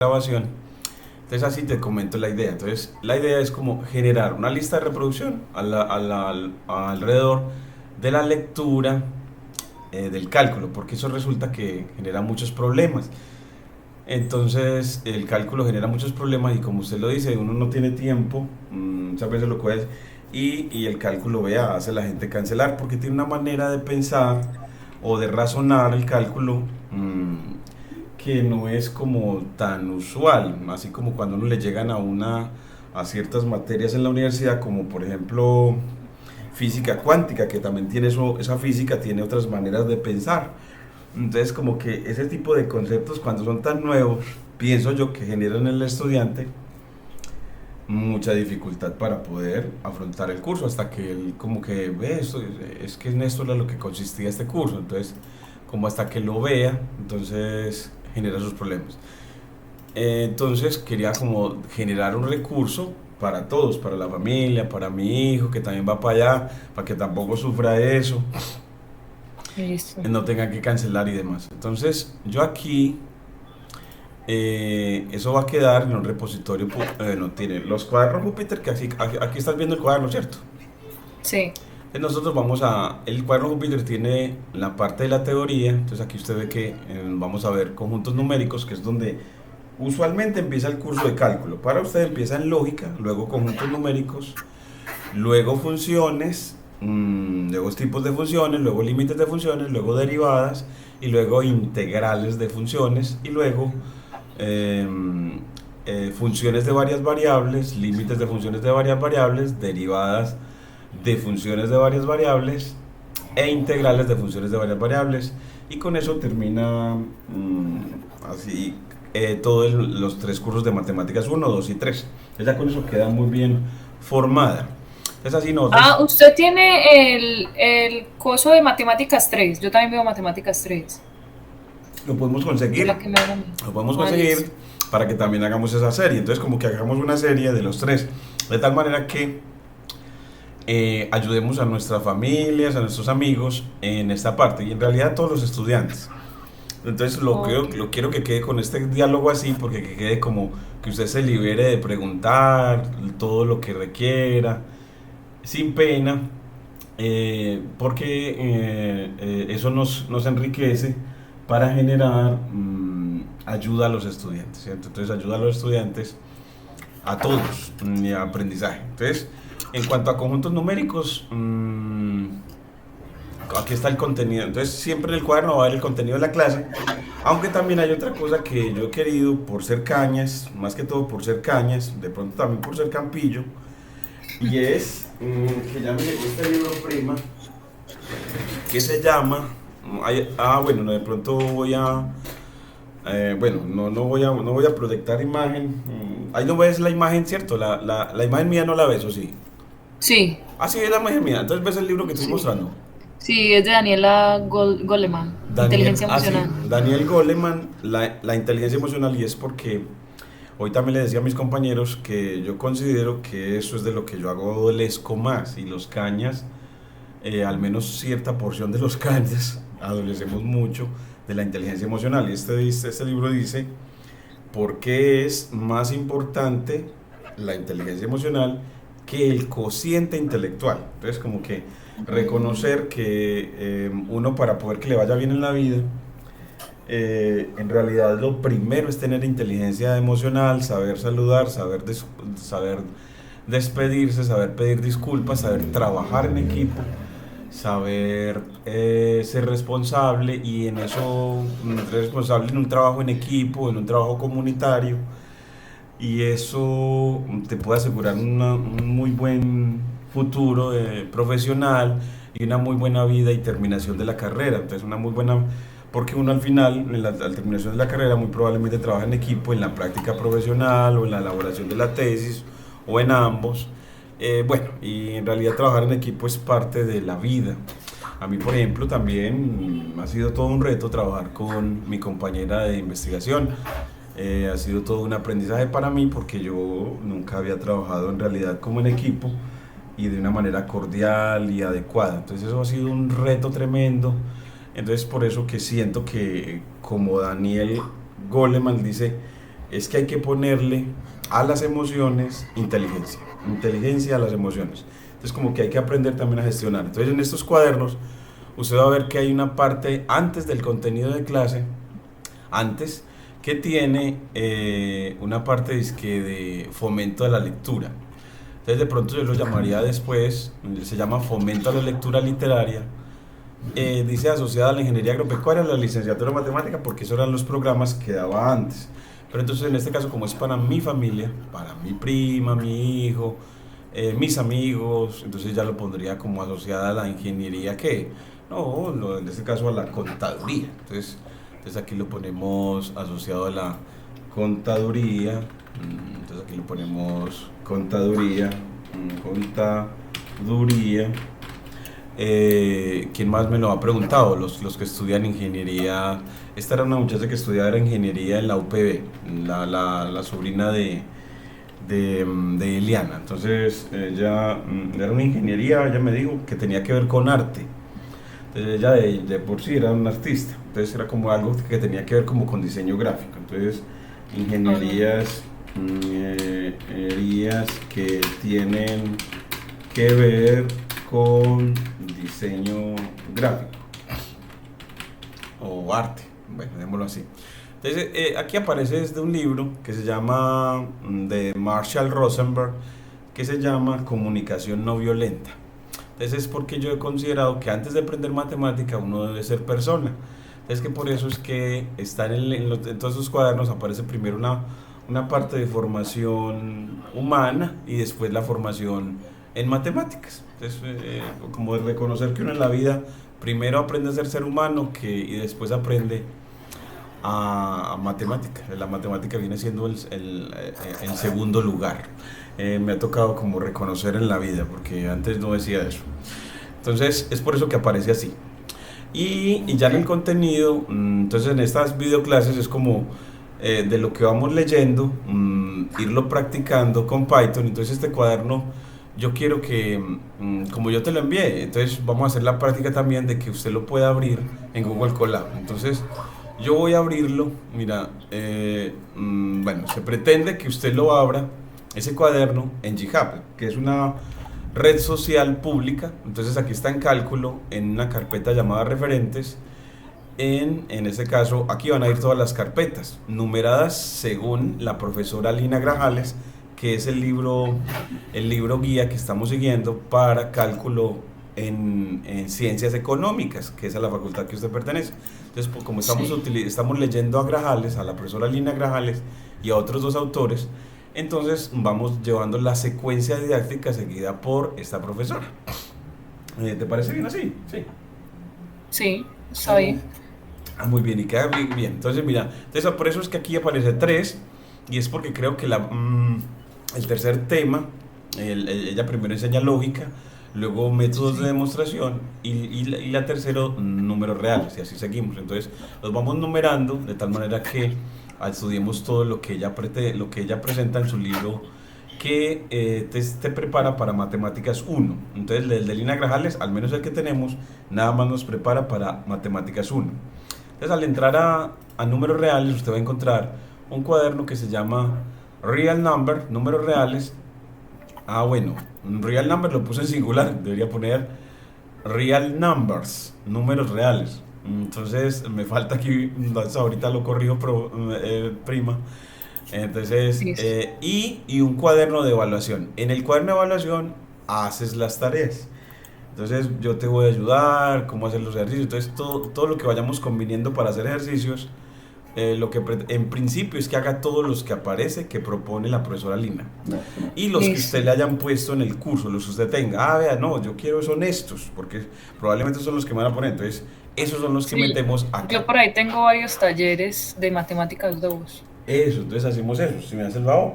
grabación. Entonces así te comento la idea. Entonces la idea es como generar una lista de reproducción alrededor de la lectura del cálculo, porque eso resulta que genera muchos problemas. Entonces el cálculo genera muchos problemas y como usted lo dice, uno no tiene tiempo, muchas veces lo coge y el cálculo vea, hace a la gente cancelar porque tiene una manera de pensar o de razonar el cálculo que no es como tan usual, así como cuando uno le llegan a ciertas materias en la universidad, como por ejemplo física cuántica, que también tiene esa física, tiene otras maneras de pensar. Entonces, como que ese tipo de conceptos, cuando son tan nuevos, pienso yo que generan en el estudiante mucha dificultad para poder afrontar el curso, hasta que él como que ve esto, es que en esto era lo que consistía este curso, entonces, como hasta que lo vea, entonces genera sus problemas. Entonces, quería como generar un recurso para todos, para la familia, para mi hijo, que también va para allá, para que tampoco sufra eso, Listo. no tengan que cancelar y demás. Entonces, yo aquí, eso va a quedar en un repositorio, no tiene los cuadernos Júpiter, que aquí estás viendo el cuaderno, ¿cierto? Sí. Entonces nosotros el cuaderno Júpiter tiene la parte de la teoría, entonces aquí usted ve que vamos a ver conjuntos numéricos, que es donde usualmente empieza el curso de cálculo. Para usted empieza en lógica, luego conjuntos numéricos, luego funciones, luego tipos de funciones, luego límites de funciones, luego derivadas y luego integrales de funciones y luego eh, funciones de varias variables, límites de funciones de varias variables, derivadas de funciones de varias variables e integrales de funciones de varias variables y con eso termina así todos los tres cursos de matemáticas uno 2 y 3. Ya con eso queda muy bien formada. Es así nosotros Usted tiene el coso de matemáticas 3. Yo también veo matemáticas 3. lo podemos conseguir, La que me haga a mí. lo podemos Listo. conseguir para que también hagamos esa serie. Entonces como que hagamos una serie de los tres, de tal manera que ayudemos a nuestras familias, a nuestros amigos en esta parte y en realidad a todos los estudiantes. Entonces Ok. lo quiero que quede con este diálogo así, porque que quede como que usted se libere de preguntar todo lo que requiera, sin pena, porque eso nos enriquece para generar ayuda a los estudiantes, ¿cierto? Entonces ayuda a los estudiantes a todos y a aprendizaje. Entonces, en cuanto a conjuntos numéricos, aquí está el contenido. Entonces, siempre en el cuaderno va a haber el contenido de la clase. Aunque también hay otra cosa que yo he querido por ser cañas, más que todo por ser cañas, de pronto también por ser campillo, y es que ya me llegó este libro prima, que se llama. Bueno, no, de pronto voy a. Bueno, no voy a proyectar imagen. Ahí no ves la imagen, ¿cierto? La imagen mía no la ves, ¿o sí? Sí, Ah, sí, es la imagen mía. Entonces ves el libro que estoy sí. mostrando. Sí, es de Daniela Goleman. Inteligencia Sí, emocional. Daniel Goleman, la inteligencia emocional, y es porque hoy también le decía a mis compañeros que yo considero que eso es de lo que yo hago adolesco más, y los cañas, al menos cierta porción de los cañas, adolecemos mucho de la inteligencia emocional. Y este libro dice por qué es más importante la inteligencia emocional que el cociente intelectual. Entonces, como que reconocer que uno para poder que le vaya bien en la vida, en realidad lo primero es tener inteligencia emocional, saber saludar, saber despedirse, saber pedir disculpas, saber trabajar en equipo, saber ser responsable y en eso ser responsable en un trabajo en equipo, en un trabajo comunitario y eso te puede asegurar un muy buen futuro profesional y una muy buena vida y terminación de la carrera. Entonces una muy buena, porque uno al final, al terminación de la carrera, muy probablemente trabaja en equipo en la práctica profesional o en la elaboración de la tesis o en ambos. Bueno, y en realidad trabajar en equipo es parte de la vida. A mí, por ejemplo, también ha sido todo un reto trabajar con mi compañera de investigación. Ha sido todo un aprendizaje para mí porque yo nunca había trabajado en realidad como en equipo y de una manera cordial y adecuada. Entonces eso ha sido un reto tremendo. Entonces por eso que siento que como Daniel Goleman dice, es que hay que ponerle a las emociones inteligencia, inteligencia a las emociones. Entonces como que hay que aprender también a gestionar. Entonces en estos cuadernos usted va a ver que hay una parte antes del contenido de clase, antes, que tiene una parte dizque de fomento de la lectura. Entonces de pronto yo lo llamaría después, se llama fomento a la lectura literaria, dice asociada a la ingeniería agropecuaria, la licenciatura en matemática, porque esos eran los programas que daba antes. Pero entonces en este caso, como es para mi familia, para mi prima, mi hijo, mis amigos, entonces ya lo pondría como asociada a la ingeniería que, no, en este caso a la contaduría. Entonces aquí lo ponemos asociado a la contaduría. Entonces aquí lo ponemos contaduría, contaduría. ¿Quién más me lo ha preguntado? Los que estudian ingeniería. Esta era una muchacha que estudiaba ingeniería en la UPB, la sobrina de Eliana. Entonces ella era una ingeniería, ella me dijo que tenía que ver con arte. Entonces ella de por sí era una artista. Entonces era como algo que tenía que ver como con diseño gráfico. Entonces ingenierías, ingenierías que tienen que ver con diseño gráfico o arte, bueno, démoslo así. Entonces, aquí aparece desde un libro que se llama, de Marshall Rosenberg, que se llama Comunicación no violenta. Entonces es porque yo he considerado que antes de aprender matemática uno debe ser persona. Es que por eso es que está en todos esos cuadernos aparece primero una parte de formación humana y después la formación en matemáticas. Entonces, como de reconocer que uno en la vida primero aprende a ser humano y después aprende a matemática. La matemática viene siendo el segundo lugar. Me ha tocado como reconocer en la vida, porque antes no decía eso. Entonces es por eso que aparece así. Y ya en el contenido, entonces en estas videoclases es como de lo que vamos leyendo, irlo practicando con Python. Entonces este cuaderno yo quiero que, como yo te lo envié, entonces vamos a hacer la práctica también de que usted lo pueda abrir en Google Colab. Entonces yo voy a abrirlo, mira, bueno, se pretende que usted lo abra, ese cuaderno, en GitHub, que es una red social pública. Entonces aquí está en cálculo, en una carpeta llamada referentes. En este caso, aquí van a ir todas las carpetas, numeradas según la profesora Lina Grajales, que es el libro guía que estamos siguiendo para cálculo en ciencias económicas, que es a la facultad que usted pertenece. Entonces, pues, como estamos leyendo a Grajales, a la profesora Lina Grajales y a otros dos autores, entonces vamos llevando la secuencia didáctica seguida por esta profesora. ¿Te parece bien así? Sí. Sí, está bien. Muy bien, y queda bien, bien. Entonces, mira, entonces, por eso es que aquí aparece 3, y es porque creo que el tercer tema, ella primero enseña lógica, luego métodos de demostración y la tercero números reales, y así seguimos. Entonces los vamos numerando de tal manera que estudiemos todo lo que ella presenta en su libro, que te prepara para matemáticas 1. Entonces el de Lina Grajales, al menos el que tenemos, nada más nos prepara para matemáticas 1. Entonces al entrar a números reales usted va a encontrar un cuaderno que se llama Real Number, números reales. Bueno, real number lo puse en singular, debería poner real numbers, números reales. Entonces me falta aquí, ahorita lo corrijo, prima. Entonces, Sí. y un cuaderno de evaluación. En el cuaderno de evaluación haces las tareas. Entonces yo te voy a ayudar, cómo hacer los ejercicios. Entonces todo lo que vayamos conviniendo para hacer ejercicios, lo que en principio es que haga todos los que aparece, que propone la profesora Lina, y los que Listo. usted le hayan puesto en el curso, los que usted tenga. Vea, no, yo quiero son estos, porque probablemente son los que me van a poner. Entonces esos son los que Sí, metemos aquí. yo por ahí tengo varios talleres de matemáticas 2. Eso, entonces hacemos eso, si me hace el favor.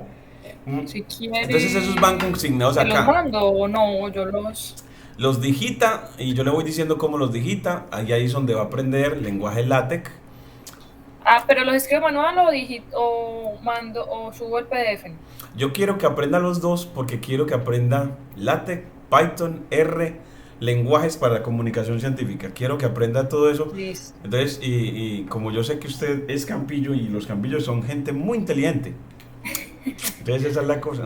Si Entonces esos van quiere, consignados se los acá. mando o no, yo los... Los digita y yo le voy diciendo cómo los digita. Ahí es donde va a aprender lenguaje LaTeX. Pero los escribo manual o mando o subo el PDF. Yo quiero que aprenda los dos porque quiero que aprenda LaTeX, Python, R, lenguajes para la comunicación científica. Quiero que aprenda todo eso. Listo. Entonces, y como yo sé que usted es campillo y los campillos son gente muy inteligente, entonces esa es la cosa.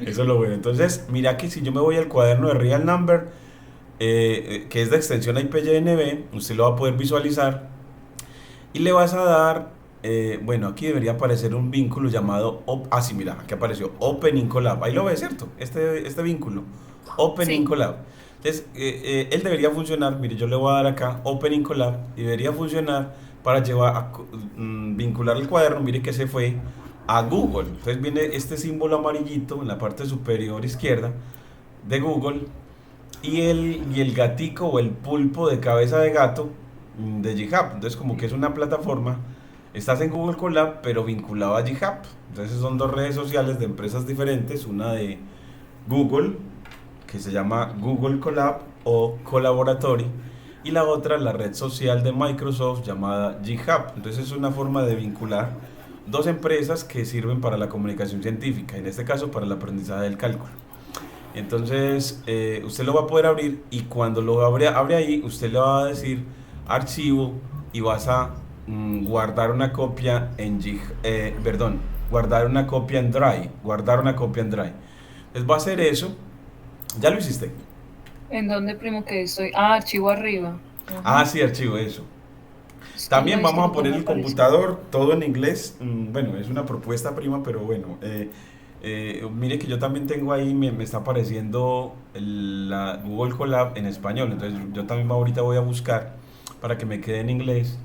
Eso es lo bueno. Entonces, mira que si yo me voy al cuaderno de Real Number, que es de extensión IPYNB, usted lo va a poder visualizar y le vas a dar, bueno, aquí debería aparecer un vínculo llamado, sí, mira, aquí apareció Opening Collab. Ahí lo ve, ¿cierto? Este vínculo, Opening Sí. Collab. Entonces, él debería funcionar, mire, yo le voy a dar acá Opening Collab y debería funcionar para vincular el cuaderno, mire que se fue a Google. Entonces viene este símbolo amarillito en la parte superior izquierda de Google y el gatico o el pulpo de cabeza de gato de GitHub. Entonces como que es una plataforma, estás en Google Colab pero vinculado a GitHub. Entonces son dos redes sociales de empresas diferentes, una de Google que se llama Google Colab o Collaboratory y la otra la red social de Microsoft llamada GitHub. Entonces es una forma de vincular dos empresas que sirven para la comunicación científica, en este caso para el aprendizaje del cálculo. Entonces, usted lo va a poder abrir y cuando lo abre ahí, usted le va a decir archivo y vas a guardar una copia perdón, guardar una copia en Drive, guardar una copia en Drive. Entonces va a hacer eso. ¿Ya lo hiciste? ¿En dónde, primo, que estoy? Ah, archivo arriba. Ah, Ajá. sí, archivo, eso. Es que no, También es que vamos a no poner me el aparece. computador todo en inglés. Bueno, es una propuesta prima, pero bueno. Mire que yo también tengo ahí, me está apareciendo la Google Colab en español. Entonces yo también ahorita voy a buscar para que me quede en inglés,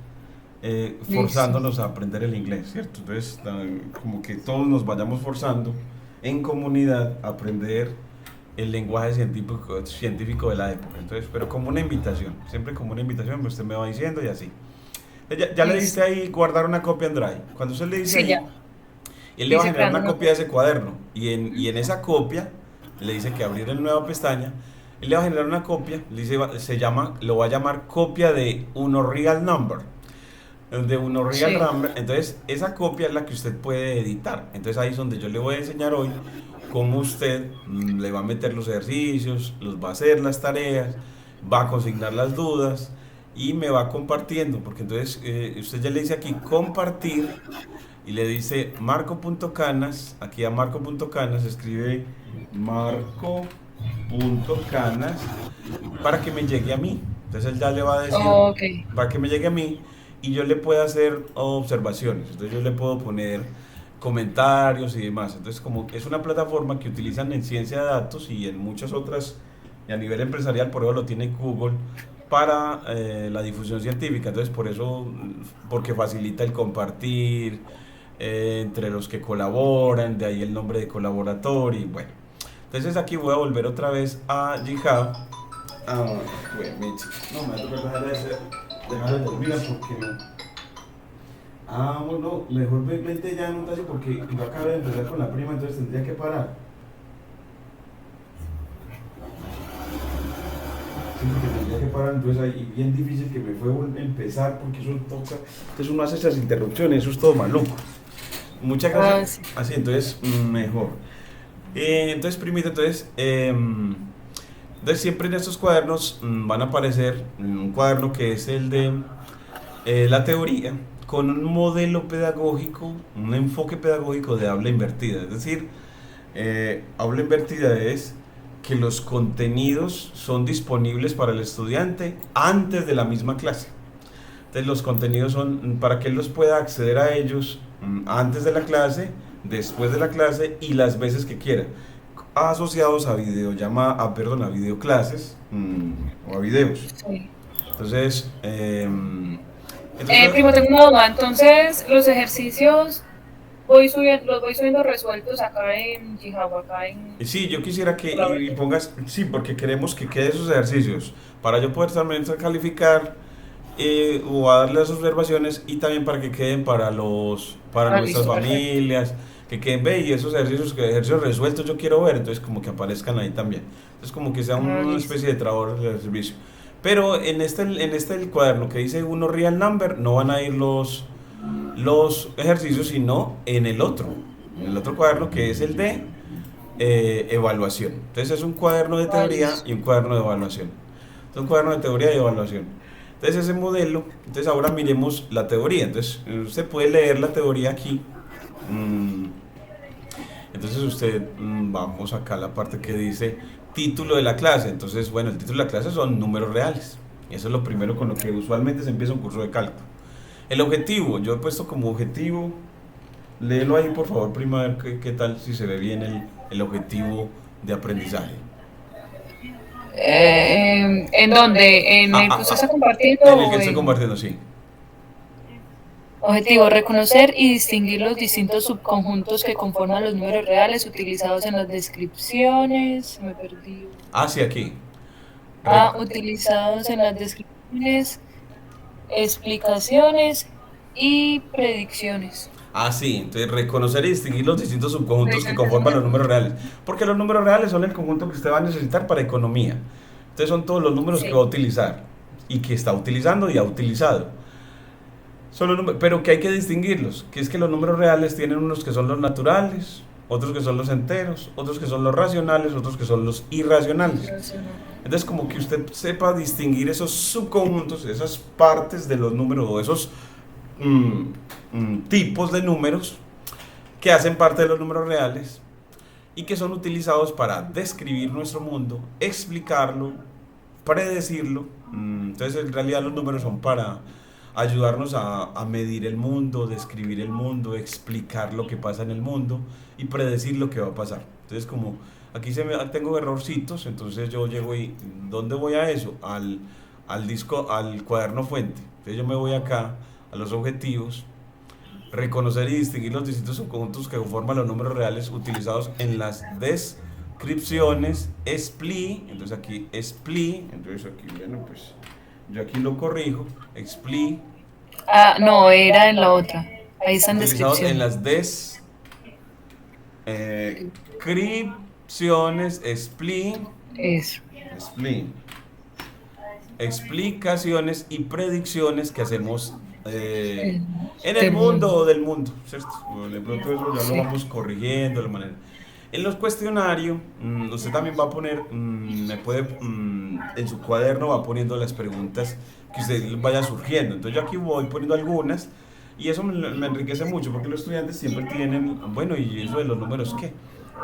Listo. forzándonos a aprender el inglés, ¿cierto? Entonces, como que todos nos vayamos forzando en comunidad a aprender el lenguaje científico de la época. Entonces, pero como una invitación, siempre como una invitación, pues usted me va diciendo y así. Ya le diste Listo. ahí guardar una copia en Drive. Cuando usted le dice Sí, ya. ahí, él le va a Dice generar creando una una copia de copia. ese cuaderno y en esa copia le dice que abrir el nueva pestaña, él le va a generar una copia, le dice, lo va a llamar copia de uno real number, de uno real Sí. number. Entonces esa copia es la que usted puede editar. Entonces ahí es donde yo le voy a enseñar hoy cómo usted le va a meter los ejercicios, los va a hacer las tareas, va a consignar las dudas y me va compartiendo, porque entonces usted ya le dice aquí compartir y le dice Marco.canas, aquí a Marco.canas escribe Marco.canas para que me llegue a mí. Entonces él ya le va a decir Ok. para que me llegue a mí y yo le pueda hacer observaciones. Entonces yo le puedo poner comentarios y demás. Entonces como es una plataforma que utilizan en ciencia de datos y en muchas otras, y a nivel empresarial, por eso lo tiene Google para la difusión científica. Entonces por eso, porque facilita el compartir entre los que colaboran, de ahí el nombre de colaboratorio, y bueno. Entonces aquí voy a volver otra vez a GitHub. Ah, bueno, no, me va a tocar dejar de dormir porque no. Ah, bueno, mejor vente ya en un taxi porque yo acabo de empezar con la prima, entonces tendría que parar. Sí, porque tendría que parar, entonces ahí bien difícil que me fue empezar porque eso toca. Entonces uno hace esas interrupciones, eso es todo maluco. Muchas gracias. Ah, sí. Así, entonces, mejor. Entonces, primito, entonces siempre en estos cuadernos van a aparecer un cuaderno que es el de la teoría con un modelo pedagógico, un enfoque pedagógico de habla invertida. Es decir, habla invertida es que los contenidos son disponibles para el estudiante antes de la misma clase. Entonces los contenidos son para que él los pueda acceder a ellos antes de la clase, después de la clase y las veces que quiera, asociados a a videoclases o a videos. Sí. Entonces, entonces Primo, tengo una duda. Entonces, los ejercicios los voy subiendo resueltos acá en GitHub, acá en sí, yo quisiera que Collaborative. pongas, sí, porque queremos que quede esos ejercicios para yo poder también calificar o a darle las observaciones y también para que queden para Ah, nuestras listo, perfecto. familias, que queden, ve, y esos ejercicios resueltos yo quiero ver, entonces como que aparezcan ahí también. Entonces como que sea Ah, una listo. especie de trabajo de servicio. Pero en este el cuaderno que dice uno real number, no van a ir los ejercicios, sino en el otro cuaderno que es el de evaluación. Entonces es un cuaderno de teoría ¿Cuáles? y un cuaderno de evaluación. Es un cuaderno de teoría y evaluación. Entonces ese modelo, entonces ahora miremos la teoría. Entonces usted puede leer la teoría aquí. Mm, entonces usted, vamos acá a la parte que dice título de la clase. Entonces, bueno, el título de la clase son números reales. Y eso es lo primero con lo que usualmente se empieza un curso de cálculo. El objetivo, yo he puesto como objetivo, léelo ahí por favor, prima, a ver qué tal si se ve bien el objetivo de aprendizaje. ¿En dónde? ¿En Ah, el que ah, usted está ah, en compartiendo el que o estoy en compartiendo, sí. objetivo? Reconocer y distinguir los distintos subconjuntos que conforman los números reales utilizados en las descripciones. Me perdí. Ah, sí, aquí. Ah, Rec- utilizados en las descripciones, explicaciones y predicciones. Ah, sí, entonces reconocer y distinguir los distintos subconjuntos que conforman los Predicciones. números reales. Porque los números reales son el conjunto que usted va a necesitar para economía. Entonces son todos los números que va a Sí. utilizar y que está utilizando y ha utilizado. Son los números, pero que hay que distinguirlos, que es que los números reales tienen unos que son los naturales, otros que son los enteros, otros que son los racionales, otros que son los irracionales. Racional. Entonces, como que usted sepa distinguir esos subconjuntos, esas partes de los números o esos mm, tipos de números que hacen parte de los números reales y que son utilizados para describir nuestro mundo, explicarlo, predecirlo. Entonces, en realidad los números son para ayudarnos a medir el mundo, describir el mundo, explicar lo que pasa en el mundo y predecir lo que va a pasar. Entonces, como aquí tengo errorcitos, entonces yo llego y ¿dónde voy a eso? Al disco, al cuaderno fuente. Entonces yo me voy acá a los objetivos, reconocer y distinguir los distintos subconjuntos que conforman los números reales utilizados en las descripciones, expli, entonces aquí expli, entonces aquí, bueno, pues yo aquí lo corrijo, expli, Ah, no, era en la otra. Ahí están utilizados en descripciones. las descripciones, expli, Eso. expli, explicaciones y predicciones que hacemos El en el del mundo mundo. o del mundo, ¿cierto? De pronto eso ya lo Sí. vamos corrigiendo de la manera. En los cuestionarios, usted también va a poner, me puede, en su cuaderno va poniendo las preguntas que usted vaya surgiendo. Entonces yo aquí voy poniendo algunas y eso me enriquece mucho porque los estudiantes siempre tienen, bueno, ¿y eso de los números qué?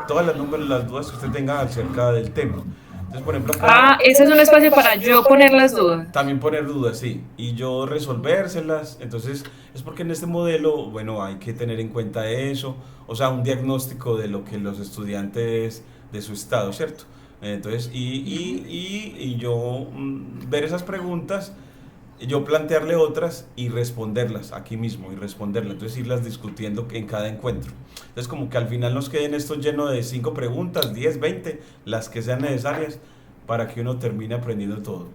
Todas las números, las dudas que usted tenga acerca del tema. Entonces, por ejemplo, acá Ah, ese es un espacio para yo poner las dudas. también poner dudas, sí, y yo resolvérselas. Entonces, es porque en este modelo, bueno, hay que tener en cuenta eso, o sea, un diagnóstico de lo que los estudiantes de su estado, ¿cierto? Entonces, y yo ver esas preguntas, yo plantearle otras y responderlas aquí mismo, y responderlas, entonces irlas discutiendo en cada encuentro. Entonces, como que al final nos queden esto lleno de 5 preguntas, 10 20 las que sean necesarias para que uno termine aprendiendo todo.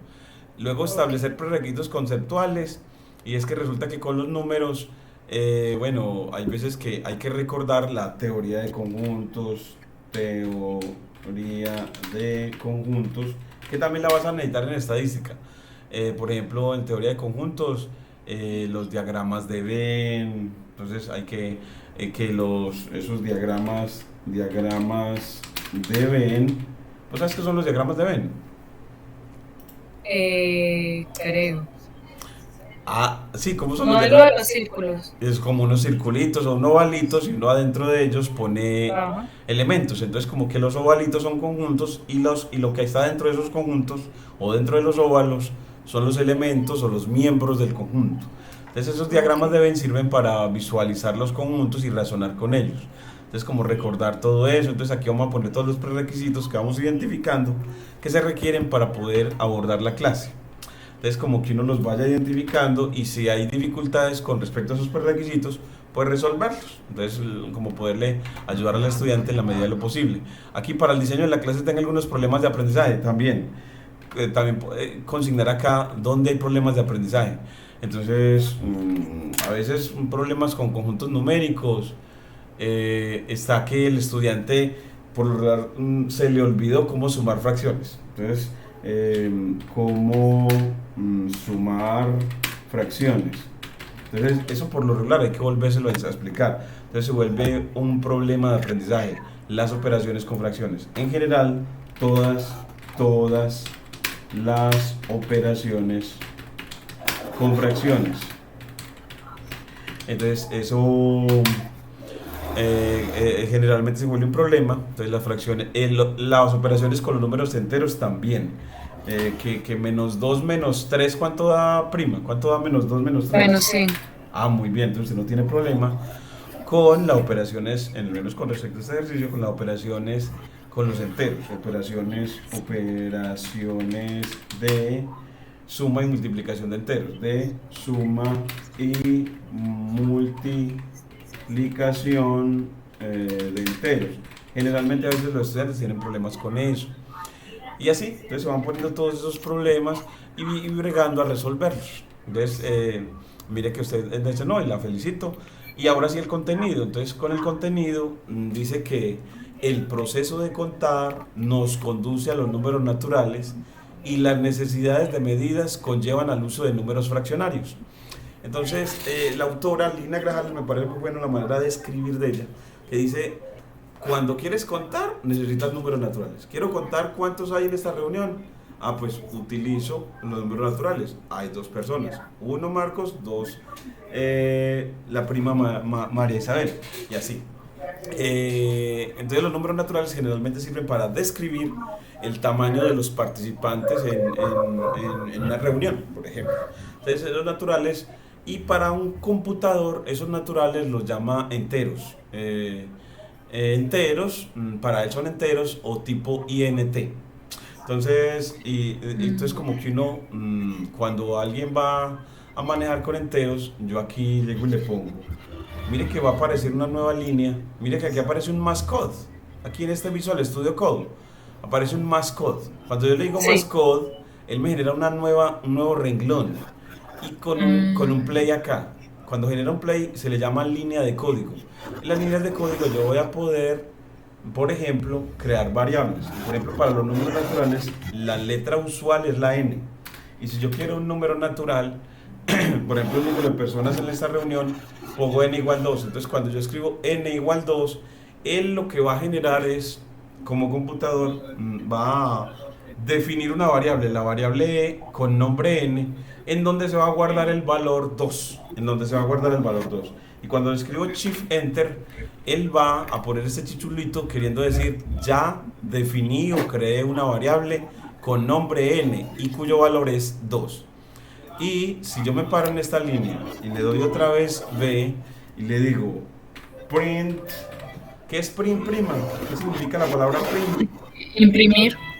Luego Ok. establecer prerequisitos conceptuales y es que resulta que con los números, bueno, hay veces que hay que recordar la teoría de conjuntos, teoría de conjuntos, que también la vas a necesitar en estadística. Por ejemplo, en teoría de conjuntos, los diagramas de Venn, entonces hay que esos diagramas de Venn, ¿pues sabes qué son los diagramas de Venn? Creo. Ah, sí, ¿cómo son los No es lo diagramas? de los círculos. Es como unos circulitos o unos ovalitos y uno adentro de ellos pone Ajá. elementos. Entonces como que los ovalitos son conjuntos y lo que está dentro de esos conjuntos o dentro de los óvalos son los elementos o los miembros del conjunto. Entonces esos Ok. diagramas de Venn sirven para visualizar los conjuntos y razonar con ellos. Entonces como recordar todo eso. Entonces aquí vamos a poner todos los prerequisitos que vamos identificando que se requieren para poder abordar la clase. Entonces, como que uno los vaya identificando y si hay dificultades con respecto a esos prerequisitos, pues resolverlos. Entonces, como poderle ayudar al estudiante en la medida de lo posible. Aquí para el diseño de la clase tenga algunos problemas de aprendizaje también. También consignar acá dónde hay problemas de aprendizaje. Entonces, a veces problemas con conjuntos numéricos. Está que el estudiante por lo regular se le olvidó cómo sumar fracciones. Entonces, cómo sumar fracciones. Entonces, eso por lo regular hay que volvérselo a explicar. Entonces, se vuelve un problema de aprendizaje. las operaciones con fracciones. En general, todas las operaciones con fracciones. Entonces, eso generalmente se vuelve un problema. Entonces, las fracciones, las operaciones con los números enteros también. Que menos 2 menos 3, ¿cuánto da prima? ¿Cuánto da menos 2 menos 3? Menos 5. Ah, muy bien, entonces no tiene problema con las operaciones, en el menos con respecto a este ejercicio, con las operaciones con los enteros, operaciones de suma y multiplicación de enteros, de suma y multiplicación de enteros. Generalmente a veces los estudiantes tienen problemas con eso. Y así, entonces se van poniendo todos esos problemas y bregando a resolverlos. Entonces, mire que usted dice, no, y la felicito. Y ahora sí el contenido. Entonces, con el contenido dice que el proceso de contar nos conduce a los números naturales y las necesidades de medidas conllevan al uso de números fraccionarios. Entonces, la autora Lina Grajales, me parece muy buena la manera de escribir de ella, que dice: cuando quieres contar, necesitas números naturales. Quiero contar cuántos hay en esta reunión. Ah, pues utilizo los números naturales. Hay 2 personas. 1 Marcos, 2 la prima María Isabel. Y así. Entonces los números naturales generalmente sirven para describir el tamaño de los participantes en una reunión, por ejemplo. Entonces los naturales, y para un computador, esos naturales los llama enteros. Enteros, para él son enteros o tipo INT. Entonces, entonces como que uno, cuando alguien va a manejar con enteros, yo aquí llego y le pongo, mire que va a aparecer una nueva línea, mire que aquí aparece un mascot, aquí en este Visual Studio Code, aparece un mascot. Cuando yo le digo mascot, él me genera un nuevo renglón, y con un play acá. Cuando genera un play se le llama línea de código. En las líneas de código yo voy a poder, por ejemplo, crear variables. Por ejemplo, para los números naturales, la letra usual es la n. Y si yo quiero un número natural, por ejemplo, el número de personas en esta reunión, pongo n igual 2. Entonces, cuando yo escribo n igual 2, él lo que va a generar es, como computador, va a definir una variable, la variable e con nombre n, en donde se va a guardar el valor 2. Y cuando le escribo Shift Enter, él va a poner este chichulito queriendo decir, ya definí o creé una variable con nombre n y cuyo valor es 2. Y si yo me paro en esta línea y le doy otra vez B y le digo print, ¿qué es print prima? ¿Qué significa la palabra print?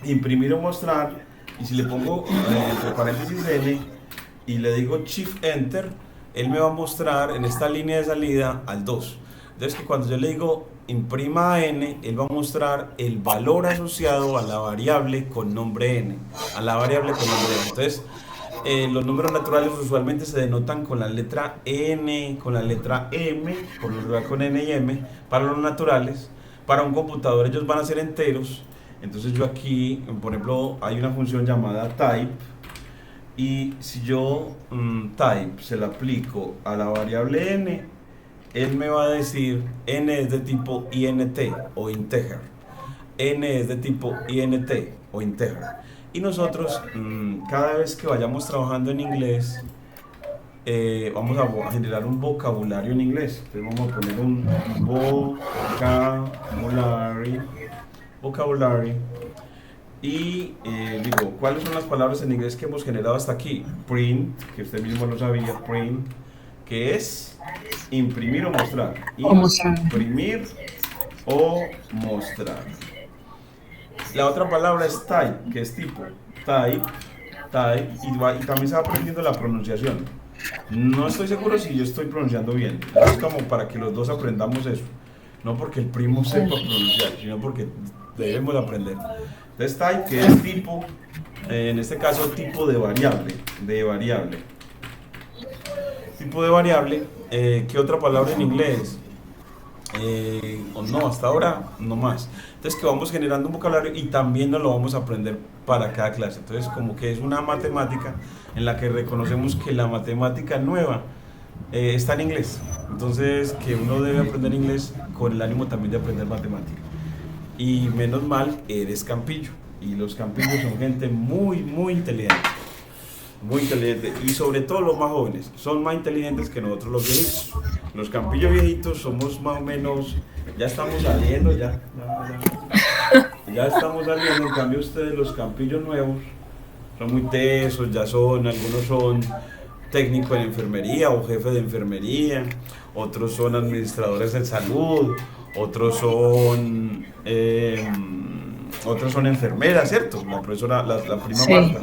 Imprimir o mostrar. Y si le pongo entre paréntesis n y le digo Shift Enter, él me va a mostrar en esta línea de salida al 2. Entonces, que cuando yo le digo imprima n, él va a mostrar el valor asociado a la variable con nombre n. Entonces, los números naturales usualmente se denotan con la letra n, con la letra m, por lo general con n y m, para los naturales. Para un computador ellos van a ser enteros. Entonces yo aquí, por ejemplo, hay una función llamada type, y si yo type se la aplico a la variable n, él me va a decir n es de tipo int o integer. N es de tipo int o integer. Y nosotros, cada vez que vayamos trabajando en inglés, vamos a generar un vocabulario en inglés. Entonces vamos a poner un vocabulary. Y digo, ¿cuáles son las palabras en inglés que hemos generado hasta aquí? Print, que usted mismo lo sabía, print, que es imprimir o mostrar. Imprimir o mostrar. La otra palabra es type, que es tipo. Type, y también se va aprendiendo la pronunciación. No estoy seguro si yo estoy pronunciando bien. Es como para que los dos aprendamos eso. No porque el primo sepa pronunciar, sino porque debemos aprender. Entonces type, que es tipo, en este caso tipo de variable. Tipo de variable, ¿qué otra palabra en inglés? O no, hasta ahora no más. Entonces que vamos generando un vocabulario y también nos lo vamos a aprender para cada clase. Entonces como que es una matemática en la que reconocemos que la matemática nueva está en inglés. Entonces que uno debe aprender inglés con el ánimo también de aprender matemática. y menos mal eres campillo. Y los campillos son gente muy inteligente. Muy inteligente. Y sobre todo los más jóvenes. Son más inteligentes que nosotros los viejitos. Los campillos viejitos somos más o menos... Ya estamos saliendo, ya estamos saliendo. En cambio ustedes, los campillos nuevos, son muy tesos, ya son... Algunos son técnico en enfermería o jefe de enfermería. Otros son administradores de salud. Otros son enfermeras, ¿cierto? La profesora, la prima Sí. Marta.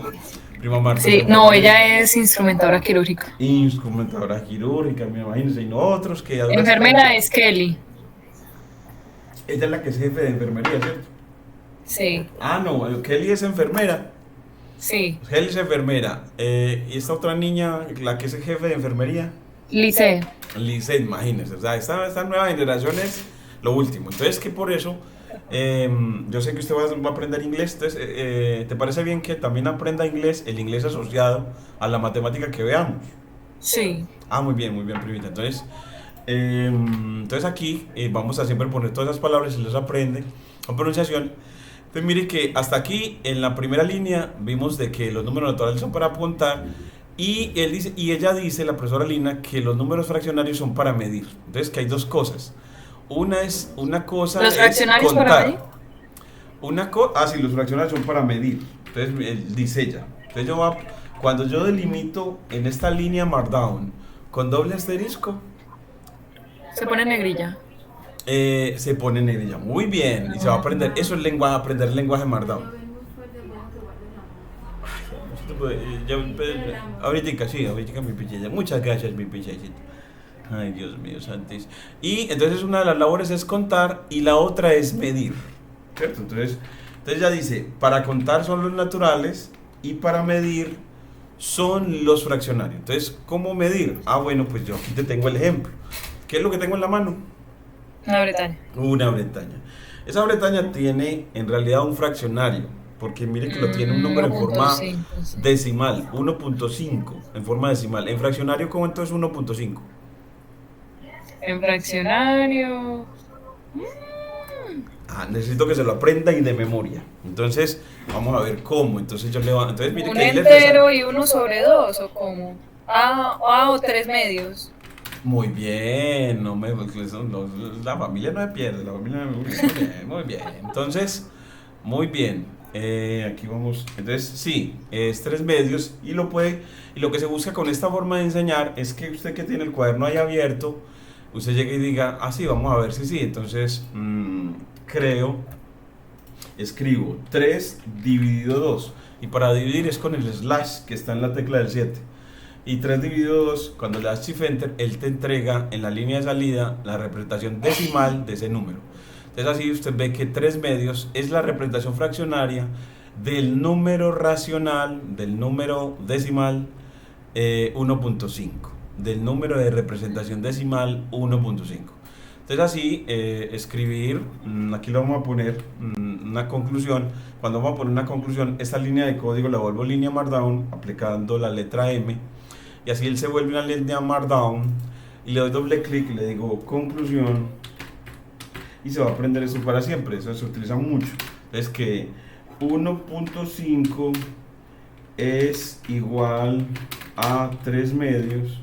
Prima Marta es Sí, no, enfermera. ella es instrumentadora quirúrgica. Instrumentadora quirúrgica, me imagino, y no otros que a duras Enfermera penas. es Kelly. Ella es la que es jefe de enfermería, ¿cierto? Sí, Ah, no, Kelly es enfermera. sí. Kelly es enfermera. Y esta otra niña, la que es el jefe de enfermería, Lice. Lice, imagínese. O sea, esta nueva generación es lo último. Entonces, que por eso, yo sé que usted va a aprender inglés. Entonces, ¿te parece bien que también aprenda inglés, el inglés asociado a la matemática que veamos? Sí. Ah, muy bien, primita. Entonces aquí vamos a siempre poner todas esas palabras y las aprende con pronunciación. Entonces mire que hasta aquí en la primera línea vimos de que los números naturales son para apuntar y él dice y ella dice, la profesora Lina, que los números fraccionarios son para medir. Entonces que hay dos cosas. Una cosa ¿Los es fraccionarios para medir? contar. Sí, los fraccionarios son para medir. Entonces él dice ella. Entonces cuando yo delimito en esta línea Markdown con doble asterisco, Se pone negrilla. se pone en negrilla. Muy bien. Y se va a aprender. Eso es lenguaje, aprender el lenguaje Markdown. Ahorita mi pichilla. Muchas gracias, mi pichilla. Ay, Dios mío, santis. Y entonces una de las labores es contar y la otra es medir. ¿Cierto? Entonces ya dice, para contar son los naturales y para medir son los fraccionarios. Entonces, ¿cómo medir? Ah, bueno, pues yo aquí te tengo el ejemplo. ¿Qué es lo que tengo en la mano? Una Bretaña. Una Bretaña. Esa Bretaña tiene en realidad un fraccionario, porque mire que lo tiene un número en forma 1.5, sí. decimal, 1.5 en forma decimal. En fraccionario, ¿cómo entonces 1.5? En fraccionario. Necesito que se lo aprenda y de memoria. Entonces, vamos a ver cómo. Entonces yo le voy a... Entonces, mire ¿Un que ahí le entero y 1/2 o cómo? O 3 medios. Muy bien, la familia no se pierde, la familia muy bien, muy bien. Entonces, muy bien. Aquí vamos. Entonces, sí, es 3 medios y lo que se busca con esta forma de enseñar es que usted que tiene el cuaderno ahí abierto, usted llegue y diga, sí, vamos a ver si sí. Entonces, escribo 3 dividido 2 y para dividir es con el slash que está en la tecla del 7. Y 3 dividido 2, cuando le das Shift Enter, él te entrega en la línea de salida la representación decimal de ese número. Entonces así usted ve que 3 medios es la representación fraccionaria del número racional, del número decimal 1.5, del número de representación decimal 1.5. Entonces así escribir, aquí le vamos a poner una conclusión. Cuando vamos a poner una conclusión, esta línea de código la vuelvo línea Markdown aplicando la letra M. Y así él se vuelve una línea Markdown y le doy doble clic y le digo conclusión y se va a aprender eso para siempre. Eso se utiliza mucho. Es que 1.5 es igual a 3 medios.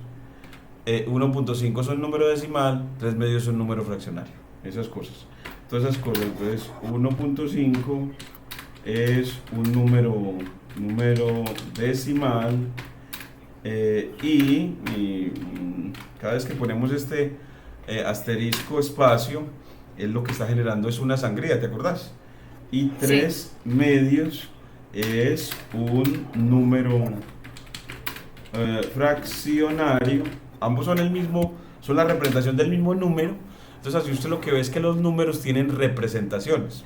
1.5 son número decimal, 3 medios son número fraccionario. Esas cosas. Todas esas cosas. Entonces 1.5 es un número decimal. Y cada vez que ponemos este asterisco espacio, él lo que está generando es una sangría, ¿te acordás? Y 3 medios es un número fraccionario. Ambos son son la representación del mismo número. Entonces así usted lo que ve es que los números tienen representaciones.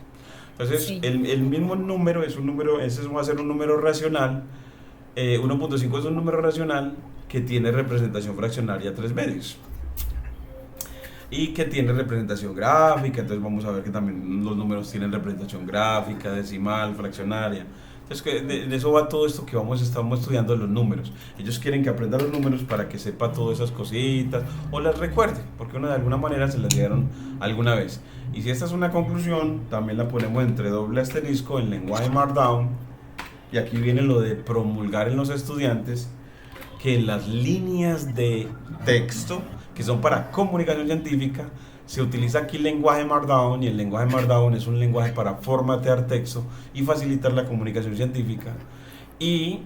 Entonces Sí. el mismo número es un número, ese va a ser un número racional. 1.5 es un número racional que tiene representación fraccionaria 3 medios y que tiene representación gráfica. Entonces vamos a ver que también los números tienen representación gráfica, decimal, fraccionaria. Entonces, de eso va todo esto que estamos estudiando los números. Ellos quieren que aprenda los números para que sepa todas esas cositas o las recuerde, porque de alguna manera se las dieron alguna vez. Y si esta es una conclusión, también la ponemos entre doble asterisco en lenguaje Markdown. Y aquí viene lo de promulgar en los estudiantes que las líneas de texto, que son para comunicación científica, se utiliza aquí el lenguaje Markdown, y el lenguaje Markdown es un lenguaje para formatear texto y facilitar la comunicación científica. Y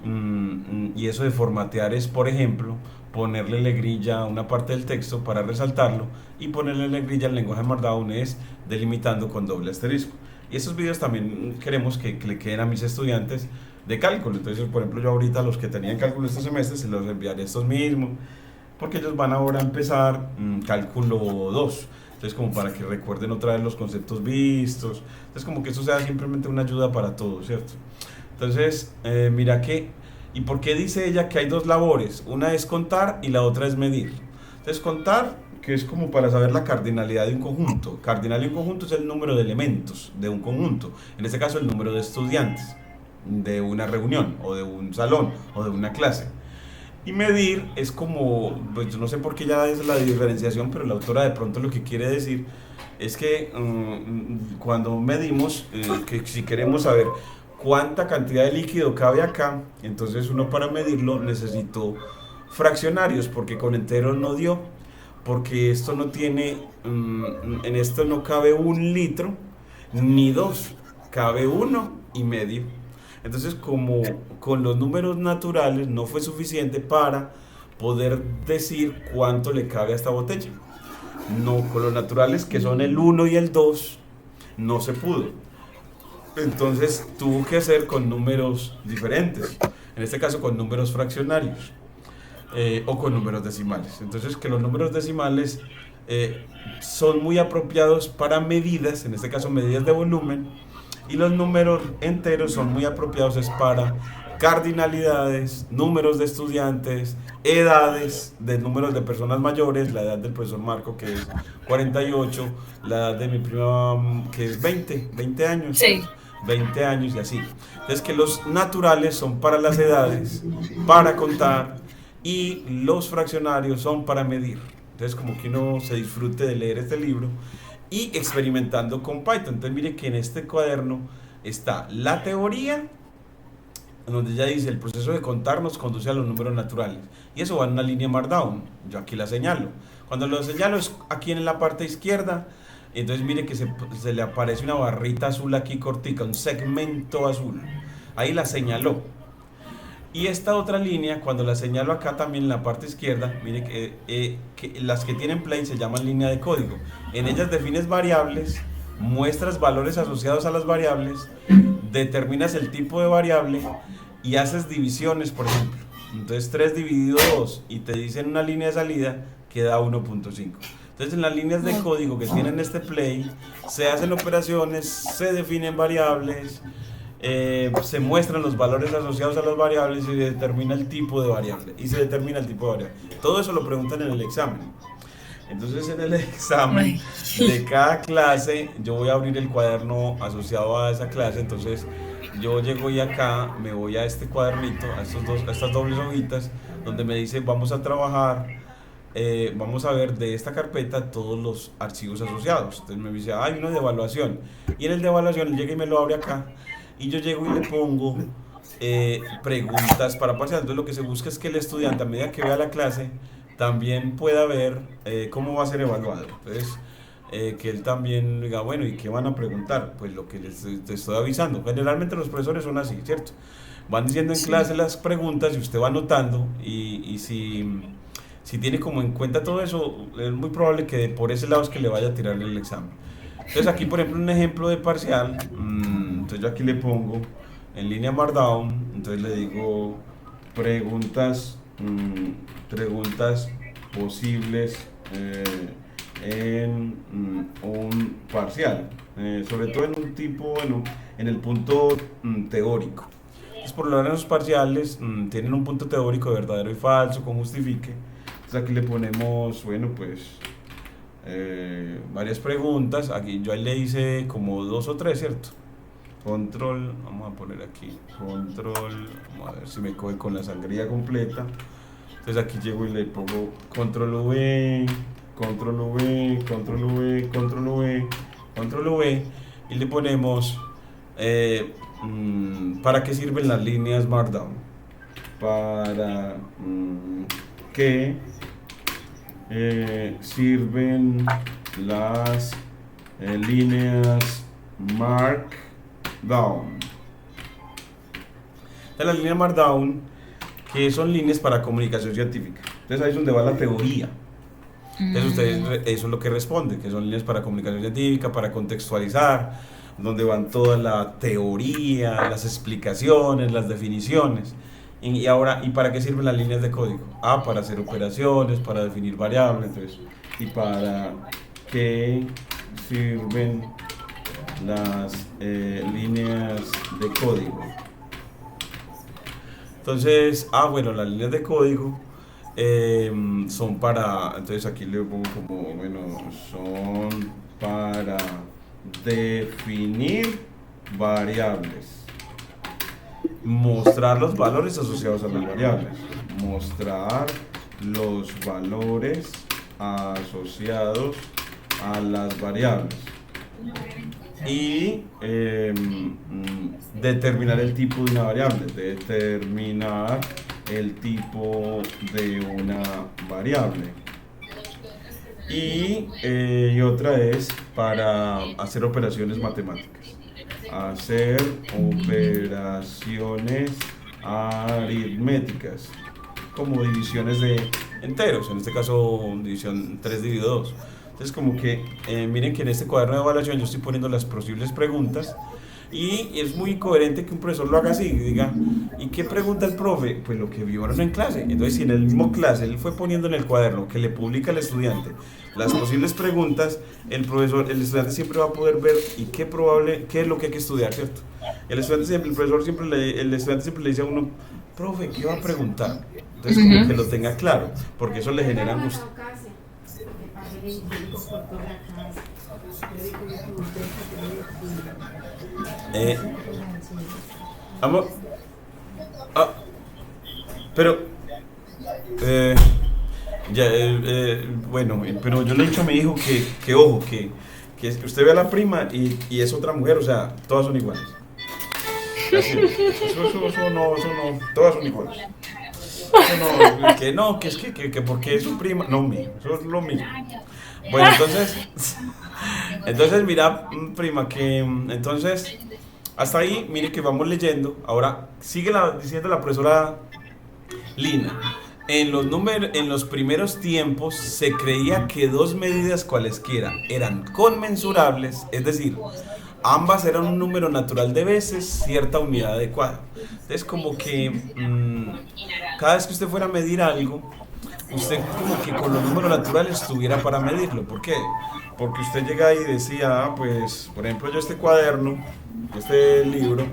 eso de formatear es, por ejemplo, ponerle negrilla a una parte del texto para resaltarlo, y ponerle negrilla al lenguaje Markdown es delimitando con doble asterisco. Y estos videos también queremos que le queden a mis estudiantes de cálculo. Entonces, por ejemplo, yo ahorita los que tenían cálculo este semestre se los enviaré estos mismos, porque ellos van ahora a empezar cálculo 2. Entonces, como para que recuerden otra vez los conceptos vistos. Entonces, como que eso sea simplemente una ayuda para todos, ¿cierto? Entonces, mira que, ¿y por qué dice ella que hay dos labores? Una es contar y la otra es medir. Entonces, contar, que es como para saber la cardinalidad de un conjunto. Cardinal de un conjunto es el número de elementos de un conjunto. En este caso, el número de estudiantes de una reunión, o de un salón, o de una clase. Y medir es como, pues yo no sé por qué ya es la diferenciación, pero la autora de pronto lo que quiere decir es que cuando medimos, que si queremos saber cuánta cantidad de líquido cabe acá, entonces uno para medirlo necesitó fraccionarios, porque con enteros no dio, porque esto no tiene, en esto no cabe 1 litro, ni 2, cabe 1,5. Entonces, como con los números naturales no fue suficiente para poder decir cuánto le cabe a esta botella. No, con los naturales, que son el 1 y el 2, no se pudo. Entonces tuvo que hacer con números diferentes, en este caso con números fraccionarios, o con números decimales. Entonces, que los números decimales son muy apropiados para medidas, en este caso medidas de volumen, y los números enteros son muy apropiados es para cardinalidades, números de estudiantes, edades de números de personas mayores, la edad del profesor Marco, que es 48, la edad de mi prima, que es 20 años. Sí. 20 años y así. Entonces, que los naturales son para las edades, para contar, y los fraccionarios son para medir. Entonces, como que uno se disfrute de leer este libro y experimentando con Python. Entonces, mire que en este cuaderno está la teoría, donde ya dice el proceso de contar nos conduce a los números naturales, y eso va en una línea Markdown. Yo aquí la señalo. Cuando lo señalo es aquí en la parte izquierda. Entonces mire que se le aparece una barrita azul aquí cortica, un segmento azul. Ahí la señaló. Y esta otra línea, cuando la señalo acá también en la parte izquierda, mire que las que tienen play se llaman línea de código. En ellas defines variables, muestras valores asociados a las variables, determinas el tipo de variable y haces divisiones, por ejemplo. Entonces 3 dividido 2 y te dicen una línea de salida que da 1.5. Entonces, en las líneas de código que tienen este play, se hacen operaciones, se definen variables, se muestran los valores asociados a las variables y se determina el tipo de variable. Todo eso lo preguntan en el examen. Entonces, en el examen de cada clase, yo voy a abrir el cuaderno asociado a esa clase. Entonces, yo llego y acá me voy a este cuadernito, a estas dobles hojitas, donde me dice, vamos a trabajar. Vamos a ver de esta carpeta todos los archivos asociados. Entonces me dice, hay uno de evaluación, y en el de evaluación él llega y me lo abre acá, y yo llego y le pongo preguntas para parcial. Entonces lo que se busca es que el estudiante, a medida que vea la clase, también pueda ver cómo va a ser evaluado. Entonces que él también diga, bueno, ¿y qué van a preguntar? Pues lo que te estoy avisando. Generalmente los profesores son así, ¿cierto? Van diciendo en clase las preguntas y usted va anotando, y si tiene como en cuenta todo eso, es muy probable que por ese lado es que le vaya a tirar el examen. Entonces aquí, por ejemplo, un ejemplo de parcial, entonces yo aquí le pongo en línea Markdown, entonces le digo preguntas posibles en un parcial, sobre todo en un tipo, en el punto teórico. Entonces, por lo general los parciales tienen un punto teórico de verdadero y falso, con justifique. Aquí le ponemos, bueno, pues varias preguntas. Aquí yo ahí le hice como 2 o 3, ¿cierto? control, vamos a poner aquí, control, vamos a ver si me coge con la sangría completa. Entonces aquí llego y le pongo control V, control V, control V, control V, control V, y le ponemos ¿para qué sirven las líneas Markdown? Para qué sirven las líneas Markdown. De las líneas Markdown, que son líneas para comunicación científica. Entonces ahí es donde va la teoría. Entonces ustedes, eso es lo que responden, que son líneas para comunicación científica, para contextualizar, donde van toda la teoría, las explicaciones, las definiciones. Y ahora, ¿y para qué sirven las líneas de código? Para hacer operaciones, para definir variables, entonces, ¿y para qué sirven las líneas de código? Entonces, bueno, las líneas de código son para, entonces aquí le pongo como, bueno, son para definir variables, mostrar los valores asociados a las variables, mostrar los valores asociados a las variables y determinar el tipo de una variable, determinar el tipo de una variable. Y otra es para hacer operaciones matemáticas, hacer operaciones aritméticas, como divisiones de enteros, en este caso división 3 dividido 2. Entonces como que miren que en este cuaderno de evaluación yo estoy poniendo las posibles preguntas y es muy coherente que un profesor lo haga así, diga, ¿y qué pregunta el profe? Pues lo que vieron en clase. Entonces si en el mismo clase él fue poniendo en el cuaderno que le publica al estudiante las posibles preguntas, el estudiante siempre va a poder ver y qué es lo que hay que estudiar, ¿cierto? El estudiante siempre le dice a uno, profe, ¿qué va a preguntar? Entonces como que lo tenga claro, porque eso le genera angustia. Amor, pero bueno, pero yo le he dicho a mi hijo que ojo, que usted ve a la prima y es otra mujer, o sea, todas son iguales. Eso no, todas son iguales. Que es que porque es su prima, no, eso es lo mismo. Bueno, entonces mira, prima, que entonces hasta ahí, mire que vamos leyendo. Ahora sigue diciendo la profesora Lina. En los primeros tiempos se creía que dos medidas cualesquiera eran conmensurables, es decir, ambas eran un número natural de veces cierta unidad adecuada. Entonces como que cada vez que usted fuera a medir algo, usted como que con los números naturales estuviera para medirlo. ¿Por qué? Porque usted llega y decía, pues, por ejemplo, yo este cuaderno, este libro,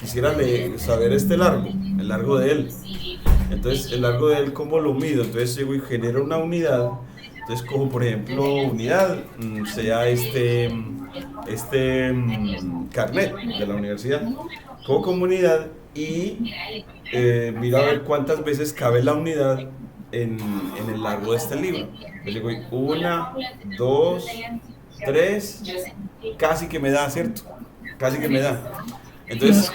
quisiera saber el largo de él. Entonces, el largo de él, ¿cómo lo mido? Entonces llego y genero una unidad. Entonces cojo, por ejemplo, unidad, sea este carnet de la universidad. Cojo como unidad y miro a ver cuántas veces cabe la unidad en el largo de este libro. Entonces digo, 1, 2, 3, casi que me da, ¿cierto? Casi que me da. Entonces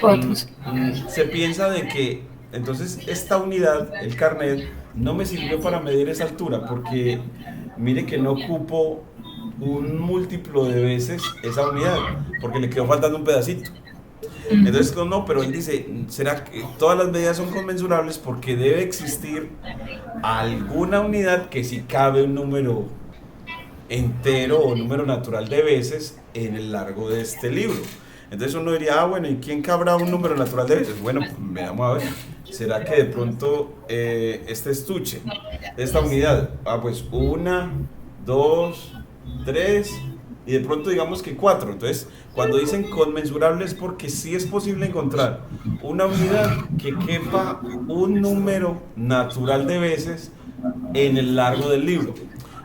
se piensa de que entonces esta unidad, el carnet, no me sirvió para medir esa altura porque mire que no ocupo un múltiplo de veces esa unidad porque le quedó faltando un pedacito. Entonces no, pero él dice, ¿será que todas las medidas son conmensurables? Porque debe existir alguna unidad que sí cabe un número entero o número natural de veces en el largo de este libro. Entonces uno diría, bueno, ¿y quién cabrá un número natural de veces? Bueno, pues veamos a ver, ¿será que de pronto este estuche, esta unidad, pues 1, 2, 3 y de pronto digamos que 4? Entonces, cuando dicen conmensurable es porque sí es posible encontrar una unidad que quepa un número natural de veces en el largo del libro.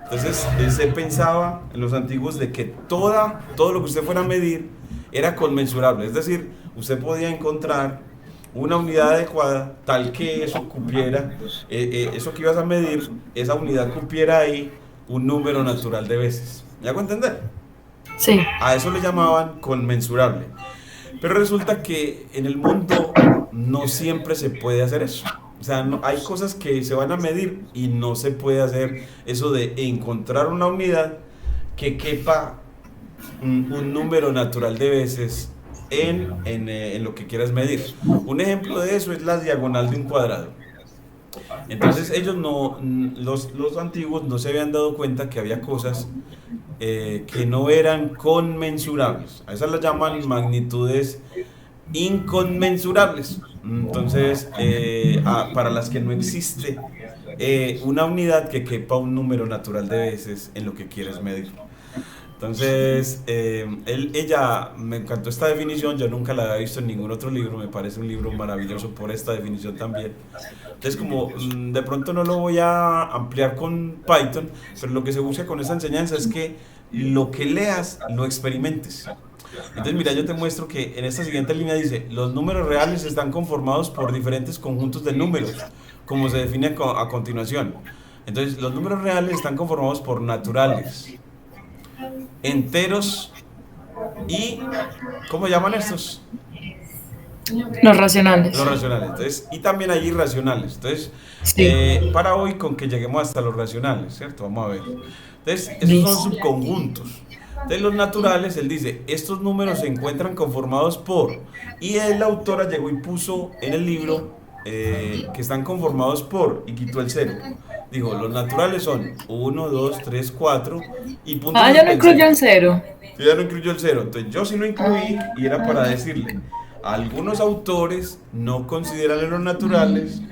Entonces, se pensaba en los antiguos de que todo lo que usted fuera a medir era conmensurable, es decir, usted podía encontrar una unidad adecuada tal que eso cupiera, eso que ibas a medir, esa unidad cupiera ahí un número natural de veces. ¿Me hago entender? Sí. A eso le llamaban conmensurable. Pero resulta que en el mundo no siempre se puede hacer eso. O sea, hay cosas que se van a medir y no se puede hacer eso de encontrar una unidad que quepa un número natural de veces en lo que quieras medir. Un ejemplo de eso es la diagonal de un cuadrado. Entonces ellos no, los antiguos no se habían dado cuenta que había cosas que no eran conmensurables. A esas las llaman magnitudes inconmensurables. Entonces, para las que no existe una unidad que quepa un número natural de veces en lo que quieres medir. Entonces, ella, me encantó esta definición, yo nunca la había visto en ningún otro libro, me parece un libro maravilloso por esta definición también. Entonces, como de pronto no lo voy a ampliar con Python, pero lo que se busca con esta enseñanza es que lo que leas lo experimentes. Entonces, mira, yo te muestro que en esta siguiente línea dice, los números reales están conformados por diferentes conjuntos de números, como se define a continuación. Entonces, los números reales están conformados por naturales, enteros y, ¿cómo llaman estos? Los racionales. Los racionales. Entonces, y también hay irracionales. Entonces, Sí. para hoy con que lleguemos hasta los racionales, ¿cierto? Vamos a ver. Entonces, esos Listo. son subconjuntos. De los naturales, él dice, estos números se encuentran conformados por, y el autora llegó y puso en el libro que están conformados por, y quitó el cero. Dijo, los naturales son 1, 2, 3, 4 y puntos Ah, ya no incluyo el cero. yo ya no incluyo el cero, entonces yo sí lo incluí y era para decirle, algunos autores no consideran en los naturales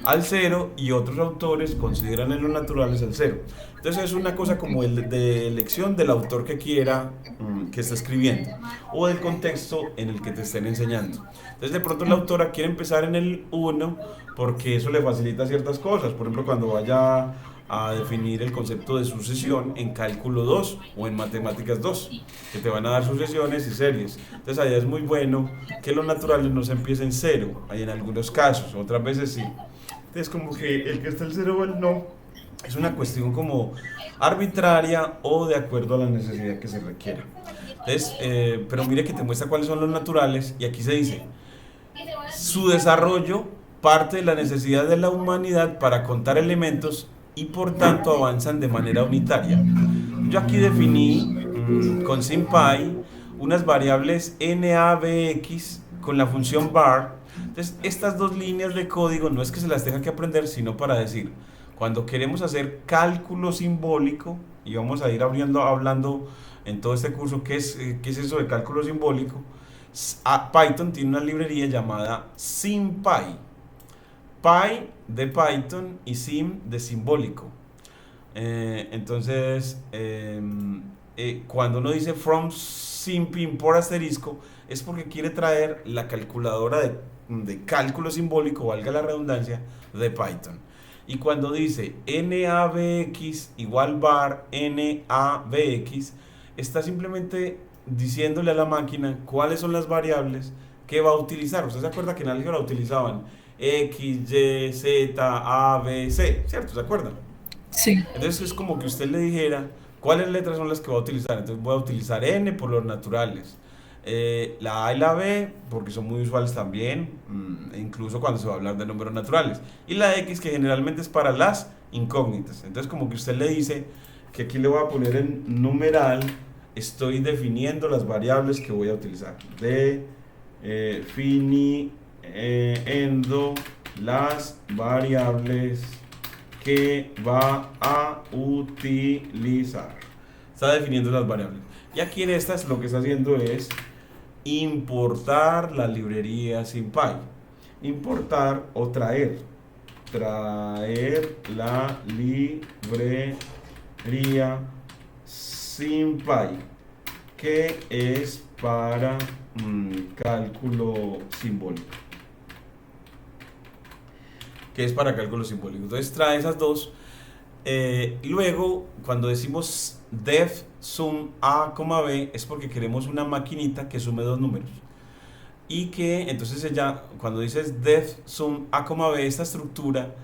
al cero y otros autores consideran en los naturales al cero. Entonces es una cosa como de elección del autor que quiera que está escribiendo o del contexto en el que te estén enseñando. Entonces de pronto la autora quiere empezar en el uno porque eso le facilita ciertas cosas. Por ejemplo, cuando vaya a definir el concepto de sucesión en cálculo 2 o en matemáticas 2, que te van a dar sucesiones y series. Entonces allá es muy bueno que los naturales no se empiecen en cero, hay en algunos casos, otras veces sí. Entonces como que el que está el cero o el no es una cuestión como arbitraria o de acuerdo a la necesidad que se requiera. Entonces, pero mire que te muestra cuáles son los naturales y aquí se dice, su desarrollo parte de la necesidad de la humanidad para contar elementos y por tanto avanzan de manera unitaria. Yo aquí definí con SymPy unas variables NABX con la función var. Entonces estas dos líneas de código no es que se las tenga que aprender, sino para decir, cuando queremos hacer cálculo simbólico, y vamos a ir hablando en todo este curso qué es eso de cálculo simbólico, Python tiene una librería llamada SymPy. Py de Python y sim de simbólico. Entonces, cuando uno dice from simping por asterisco, es porque quiere traer la calculadora de cálculo simbólico, valga la redundancia, de Python. Y cuando dice NABX igual var NABX, está simplemente diciéndole a la máquina cuáles son las variables que va a utilizar. ¿Usted se acuerda que en álgebra utilizaban X, Y, Z, A, B, C, ¿cierto? ¿Se acuerdan? Sí. Entonces es como que usted le dijera cuáles letras son las que va a utilizar. Entonces voy a utilizar N por los naturales, la A y la B porque son muy usuales también, incluso cuando se va a hablar de números naturales, y la X que generalmente es para las incógnitas. Entonces como que usted le dice que aquí le voy a poner en numeral, estoy definiendo las variables que voy a utilizar, definiendo las variables que va a utilizar. Está definiendo las variables. Y aquí en estas lo que está haciendo es importar la librería SymPy. Importar o traer. Traer la librería SymPy, que es para cálculo simbólico. Entonces trae esas dos Luego, cuando decimos def sum a, b, es porque queremos una maquinita que sume dos números. Y que entonces ella, cuando dices def sum a, b, esta estructura,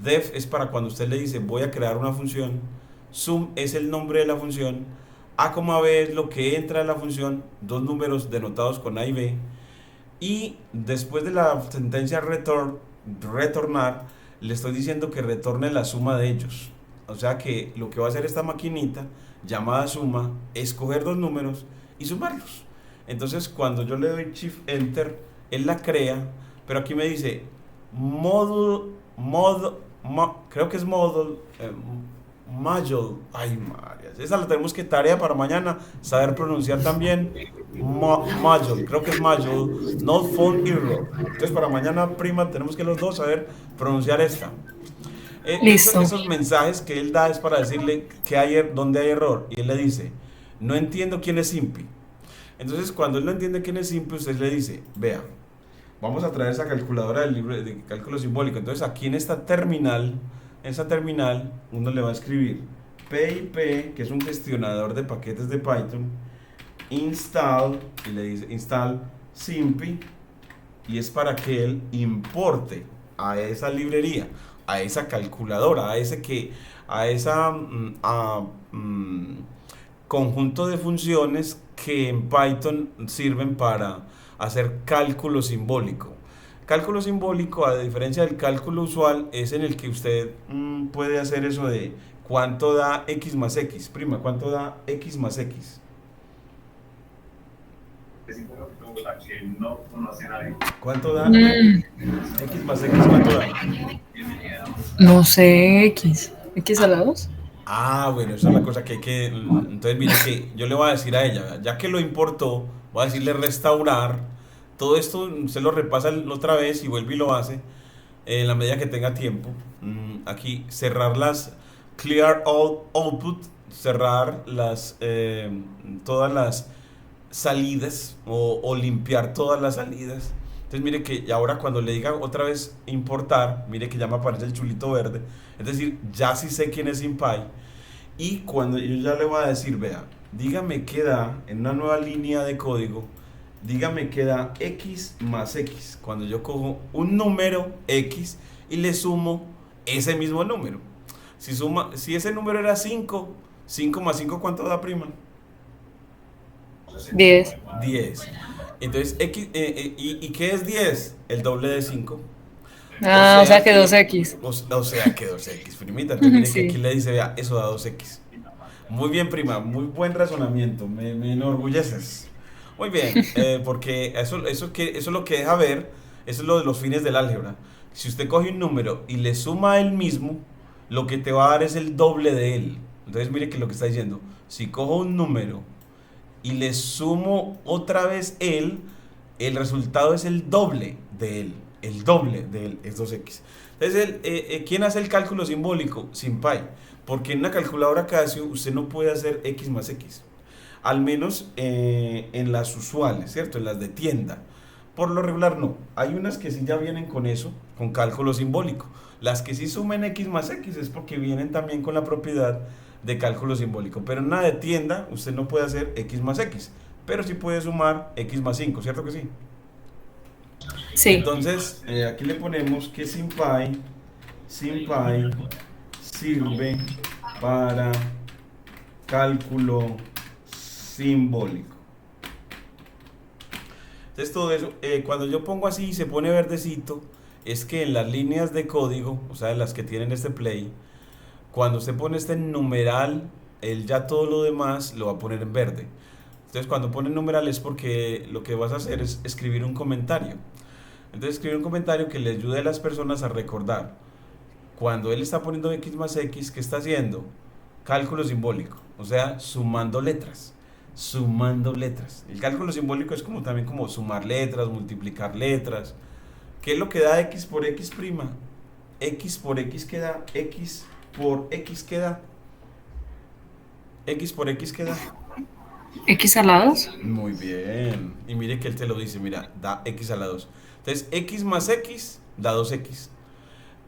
def es para cuando usted le dice voy a crear una función, sum es el nombre de la función, a, b es lo que entra en la función, dos números denotados con a y b, y después de la sentencia retornar, le estoy diciendo que retorne la suma de ellos. O sea que lo que va a hacer esta maquinita llamada suma es coger dos números y sumarlos. Entonces cuando yo le doy Shift Enter, él la crea, pero aquí me dice creo que es module, ay María, esa la tenemos que tarea para mañana, saber pronunciar también, module, creo que es module, not found error. Entonces para mañana, prima, tenemos que los dos saber pronunciar esta. Listo. Esos mensajes que él da es para decirle que dónde hay error. Y él le dice, no entiendo quién es Simpi. Entonces, cuando él no entiende quién es Simpi, usted le dice, vea, vamos a traer esa calculadora del libro de cálculo simbólico. Entonces, aquí en esta terminal, uno le va a escribir pip, que es un gestionador de paquetes de Python, install, y le dice install Simpi, y es para que él importe a esa librería, a esa calculadora, a ese conjunto de funciones que en Python sirven para hacer cálculo simbólico. Cálculo simbólico, a diferencia del cálculo usual, es en el que usted puede hacer eso de cuánto da x más x. Prima, ¿cuánto da x más x? ¿Cuánto da x más x? ¿Cuánto da? No sé, X. ¿X a la 2? Ah, bueno, esa es la cosa que hay que... Entonces, mire que yo le voy a decir a ella, ya que lo importó, voy a decirle restaurar. Todo esto usted lo repasa otra vez y vuelve y lo hace en la medida que tenga tiempo. Aquí, cerrar las... Clear all output, cerrar todas las salidas o limpiar todas las salidas. Entonces mire que ahora cuando le diga otra vez importar, mire que ya me aparece el chulito verde. Es decir, ya sí sé quién es InPy. Y cuando yo ya le voy a decir, vea, dígame qué da en una nueva línea de código, dígame qué da x más x. Cuando yo cojo un número x y le sumo ese mismo número. Si ese número era 5, 5 más 5, ¿cuánto da, prima? 10. 10. Entonces, ¿y qué es 10? El doble de 5. O sea que 2X. O sea que 2X, primita. Entonces, mire que Sí. aquí le dice, vea, eso da 2X. Muy bien, prima, muy buen razonamiento, me enorgulleces. Muy bien, porque eso es lo que deja ver, eso es lo de los fines del álgebra. Si usted coge un número y le suma a él mismo, lo que te va a dar es el doble de él. Entonces, mire que lo que está diciendo, si cojo un número y le sumo otra vez él, el resultado es el doble de él. El doble de él es 2x. Entonces, ¿quién hace el cálculo simbólico? SimPy. Porque en una calculadora Casio usted no puede hacer x más x. Al menos en las usuales, ¿cierto? En las de tienda. Por lo regular no. Hay unas que sí ya vienen con eso, con cálculo simbólico. Las que sí sumen x más x es porque vienen también con la propiedad de cálculo simbólico. Pero en una de tienda usted no puede hacer x más x. Pero sí puede sumar x más 5, ¿cierto que sí? Sí. Entonces, aquí le ponemos que SimPy sirve para cálculo simbólico. Entonces todo eso, cuando yo pongo así y se pone verdecito, es que en las líneas de código, o sea, en las que tienen este play, cuando usted pone este numeral, él ya todo lo demás lo va a poner en verde. Entonces cuando pone numeral es porque lo que vas a hacer es escribir un comentario. Entonces escribir un comentario que le ayude a las personas a recordar. Cuando él está poniendo x más x, ¿qué está haciendo? Cálculo simbólico, o sea, sumando letras. Sumando letras. El cálculo simbólico es como también como sumar letras, multiplicar letras. ¿Qué es lo que da x por x prima? X por x queda, x por x queda, x por x queda. ¿X a la 2? Muy bien. Y mire que él te lo dice, mira, da x a la 2. Entonces, x más x da 2x.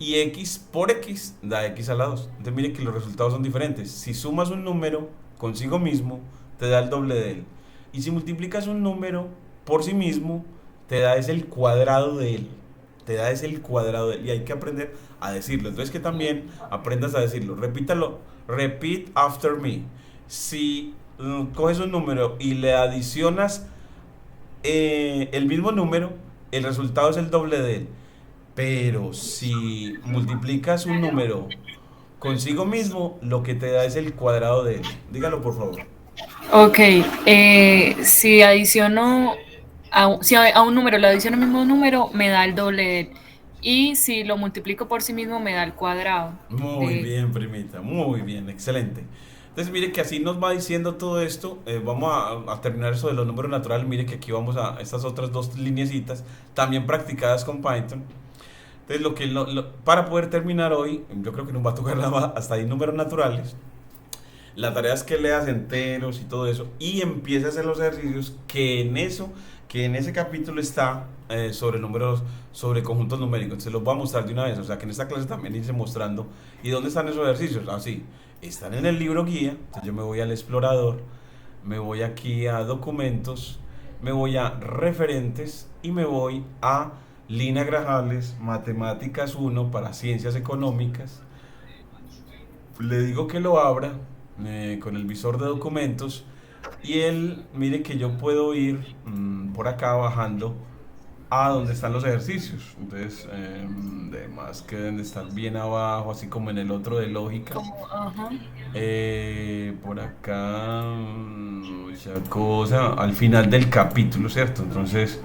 y x por x da x a la 2. Entonces mire que los resultados son diferentes. Si sumas un número consigo mismo, te da el doble de él. Y si multiplicas un número por sí mismo, te da es el cuadrado de él. Te da es el cuadrado de él. Y hay que aprender a decirlo. Entonces que también aprendas a decirlo. Repítalo. Repeat after me. Si coges un número y le adicionas el mismo número, el resultado es el doble de él. Pero si multiplicas un número consigo mismo, lo que te da es el cuadrado de él. Dígalo, por favor. Ok, si adiciono si a un número le adiciono el mismo número, me da el doble de él. Y si lo multiplico por sí mismo, me da el cuadrado Muy de él. bien, primita, muy bien, excelente. Entonces, mire que así nos va diciendo todo esto. Vamos a terminar eso de los números naturales. Mire que aquí vamos a estas otras dos lineecitas, también practicadas con Python. Entonces, para poder terminar hoy, yo creo que nos va a tocar hasta ahí números naturales. La tarea es que leas enteros y todo eso y empieces a hacer los ejercicios que en ese capítulo está sobre números, sobre conjuntos numéricos. Se los voy a mostrar de una vez, o sea que en esta clase también irse mostrando. ¿Y dónde están esos ejercicios? Así, están en el libro guía. Entonces yo me voy al explorador, me voy aquí a documentos, me voy a referentes y me voy a Lina Grajales, Matemáticas 1 para Ciencias Económicas. Le digo que lo abra con el visor de documentos y él, mire que yo puedo ir por acá bajando a donde están los ejercicios. Entonces, además que deben de estar bien abajo, así como en el otro de lógica. Ajá. Por acá, mucha cosa, al final del capítulo, ¿cierto? Entonces,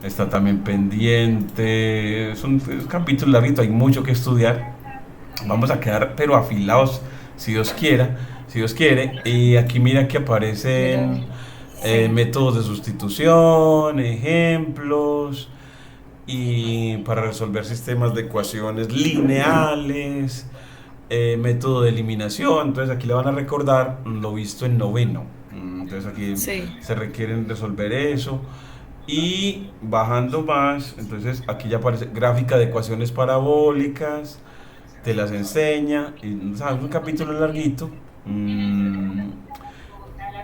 está también pendiente. Es un capítulo larguito, hay mucho que estudiar. Vamos a quedar, pero afilados, si Dios quiera. Si Dios quiere, y aquí mira que aparecen Sí. métodos de sustitución, ejemplos, y para resolver sistemas de ecuaciones lineales, método de eliminación. Entonces aquí le van a recordar lo visto en noveno. Entonces aquí Sí. se requieren resolver eso. Y bajando más, entonces aquí ya aparece gráfica de ecuaciones parabólicas, te las enseña, y, ¿sabes? Un capítulo larguito. Mm,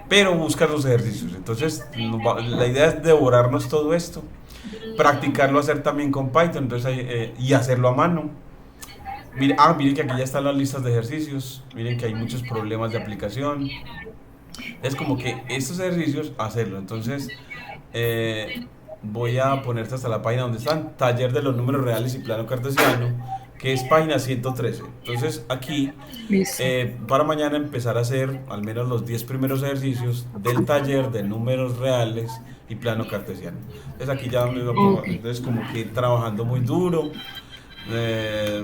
pero busca los ejercicios. Entonces, la idea es devorarnos todo esto, practicarlo, hacer también con Python, entonces, y hacerlo a mano. Miren que aquí ya están las listas de ejercicios. Miren que hay muchos problemas de aplicación. Es como que estos ejercicios, hacerlo. Entonces, eh, voy a ponerte hasta la página donde están, taller de los números reales y plano cartesiano, que es página 113. Entonces, aquí Listo. para mañana empezar a hacer al menos los 10 primeros ejercicios del taller de números reales y plano cartesiano. Entonces aquí ya me lo pongo, Ok. entonces como que trabajando muy duro,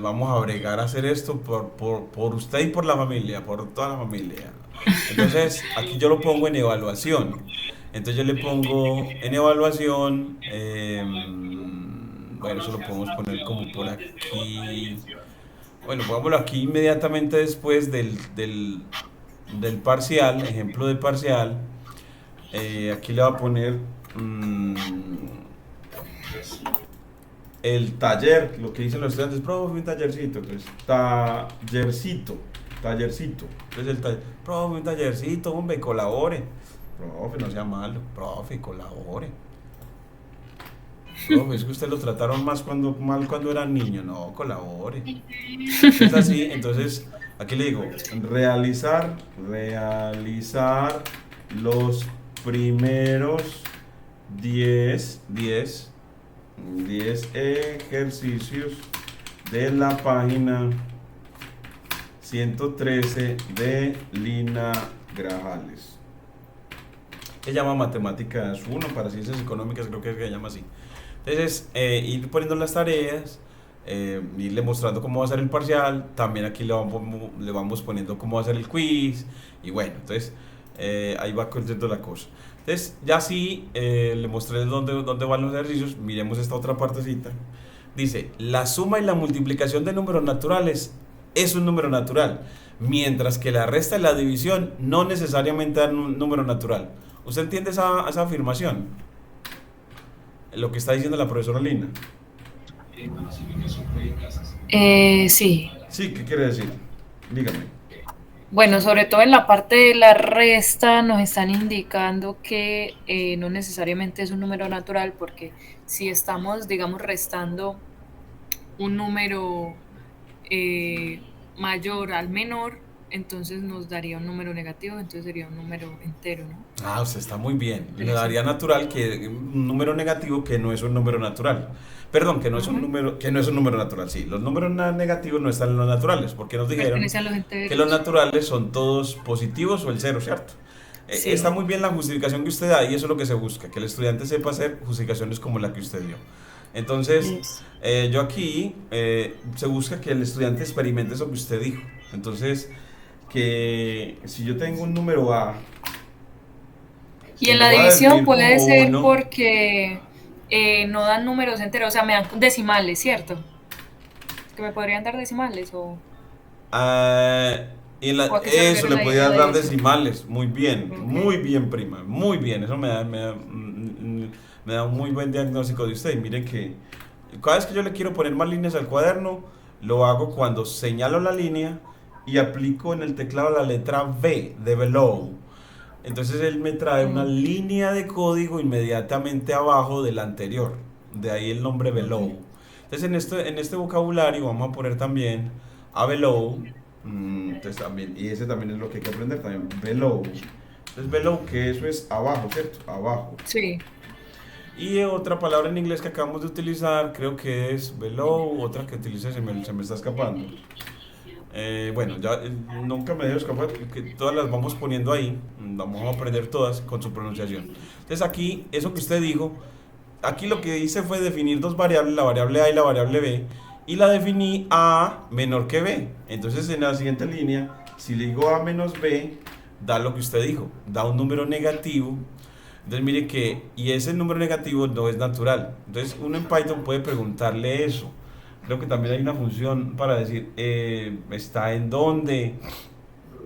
vamos a bregar a hacer esto por usted y por la familia, por toda la familia. Entonces aquí yo lo pongo en evaluación. Entonces yo le pongo en evaluación, bueno, eso lo podemos poner como por aquí. Bueno, pongámoslo aquí inmediatamente después del parcial, ejemplo de parcial. Aquí le voy a poner el taller, lo que dicen los estudiantes, profe, un tallercito, pues, tallercito. Entonces el taller, profe, un tallercito, hombre, colabore. Profe, no sea malo, profe, colabore. Profe, es que usted lo trataron mal cuando era niño, no, colabore. Es así, entonces aquí le digo, realizar los primeros 10 ejercicios de la página 113 de Lina Grajales. Se llama Matemáticas 1 para Ciencias Económicas, creo que se llama así. Entonces, ir poniendo las tareas, irle mostrando cómo va a ser el parcial, también aquí le vamos poniendo cómo va a ser el quiz, y bueno, entonces ahí va contento la cosa. Entonces, ya sí, le mostré dónde van los ejercicios, miremos esta otra partecita. Dice, la suma y la multiplicación de números naturales es un número natural, mientras que la resta y la división no necesariamente dan un número natural. ¿Usted entiende esa afirmación? Lo que está diciendo la profesora Lina. Sí. Sí, ¿qué quiere decir? Dígame. Bueno, sobre todo en la parte de la resta nos están indicando que no necesariamente es un número natural porque si estamos, digamos, restando un número mayor al menor, entonces nos daría un número negativo, entonces sería un número entero, ¿no? Ah, usted está muy bien. Le daría Interesante. natural que un número negativo que no es un número natural. Perdón, que no es un Ajá. número, que no es un número natural. Sí, los números negativos no están en los naturales, porque nos dijeron Pertenece a los que los enteros. naturales son todos positivos o el cero, ¿cierto? Está Sí. muy bien la justificación que usted da y eso es lo que se busca, que el estudiante sepa hacer justificaciones como la que usted dio. Entonces, Listo. yo aquí se busca que el estudiante experimente eso que usted dijo. Entonces, que si yo tengo un número A Y y en lo la voy a división definir puede como ser uno, porque no dan números enteros, o sea, me dan decimales, ¿cierto? Que me podrían dar decimales ah, o a qué se eso refiere le podía la dar división. decimales. Ok. Muy bien, prima, muy bien. Eso me da un muy buen diagnóstico de usted. Y miren que cada vez que yo le quiero poner más líneas al cuaderno, lo hago cuando señalo la línea y aplico en el teclado la letra V de below. Entonces él me trae una Mm, línea de código inmediatamente abajo de la anterior. De ahí el nombre ok. below. Entonces en este vocabulario vamos a poner también a below. Entonces también, y ese también es lo que hay que aprender también. Below. Entonces below, que eso es abajo, ¿cierto? Abajo. Sí. Y otra palabra en inglés que acabamos de utilizar, creo que es below, otra que utiliza se me está escapando. Bueno, ya nunca me dejo escapar, que todas las vamos poniendo ahí, vamos a aprender todas con su pronunciación. Entonces aquí, eso que usted dijo, aquí lo que hice fue definir dos variables, la variable A y la variable B, y la definí A menor que B. Entonces en la siguiente línea, si le digo A menos B, da lo que usted dijo, da un número negativo. Entonces mire que, y ese número negativo no es natural. Entonces uno en Python puede preguntarle eso. Creo que también hay una función para decir, está en dónde.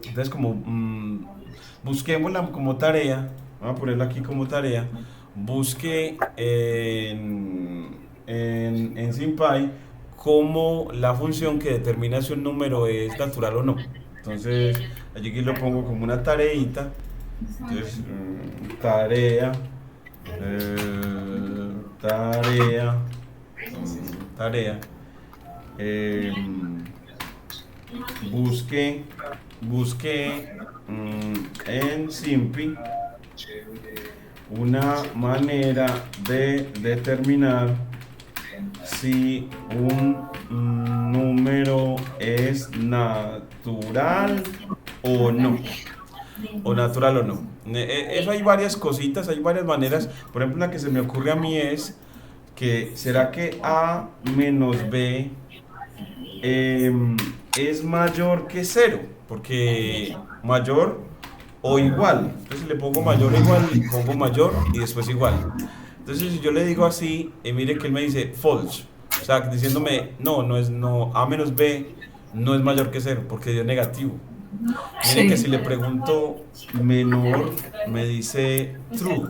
Entonces como busquémosla como tarea, vamos a ponerla aquí como tarea, busque en SymPy como la función que determina si un número es natural o no. Entonces allí aquí lo pongo como una tareita. Entonces, tarea, tarea, tarea. eh, busque, busque en Simpi una manera de determinar si un número es natural o no. O natural o no. Eso hay varias cositas, hay varias maneras. Por ejemplo, la que se me ocurre a mí es que será que A menos B es mayor que cero, porque mayor o igual. Entonces si le pongo mayor o igual, pongo mayor y después igual. Entonces si yo le digo así, mire que él me dice false. O sea, diciéndome, no, no es, no, A menos B no es mayor que cero, porque dio negativo. Mire que Sí. si le pregunto menor, me dice true.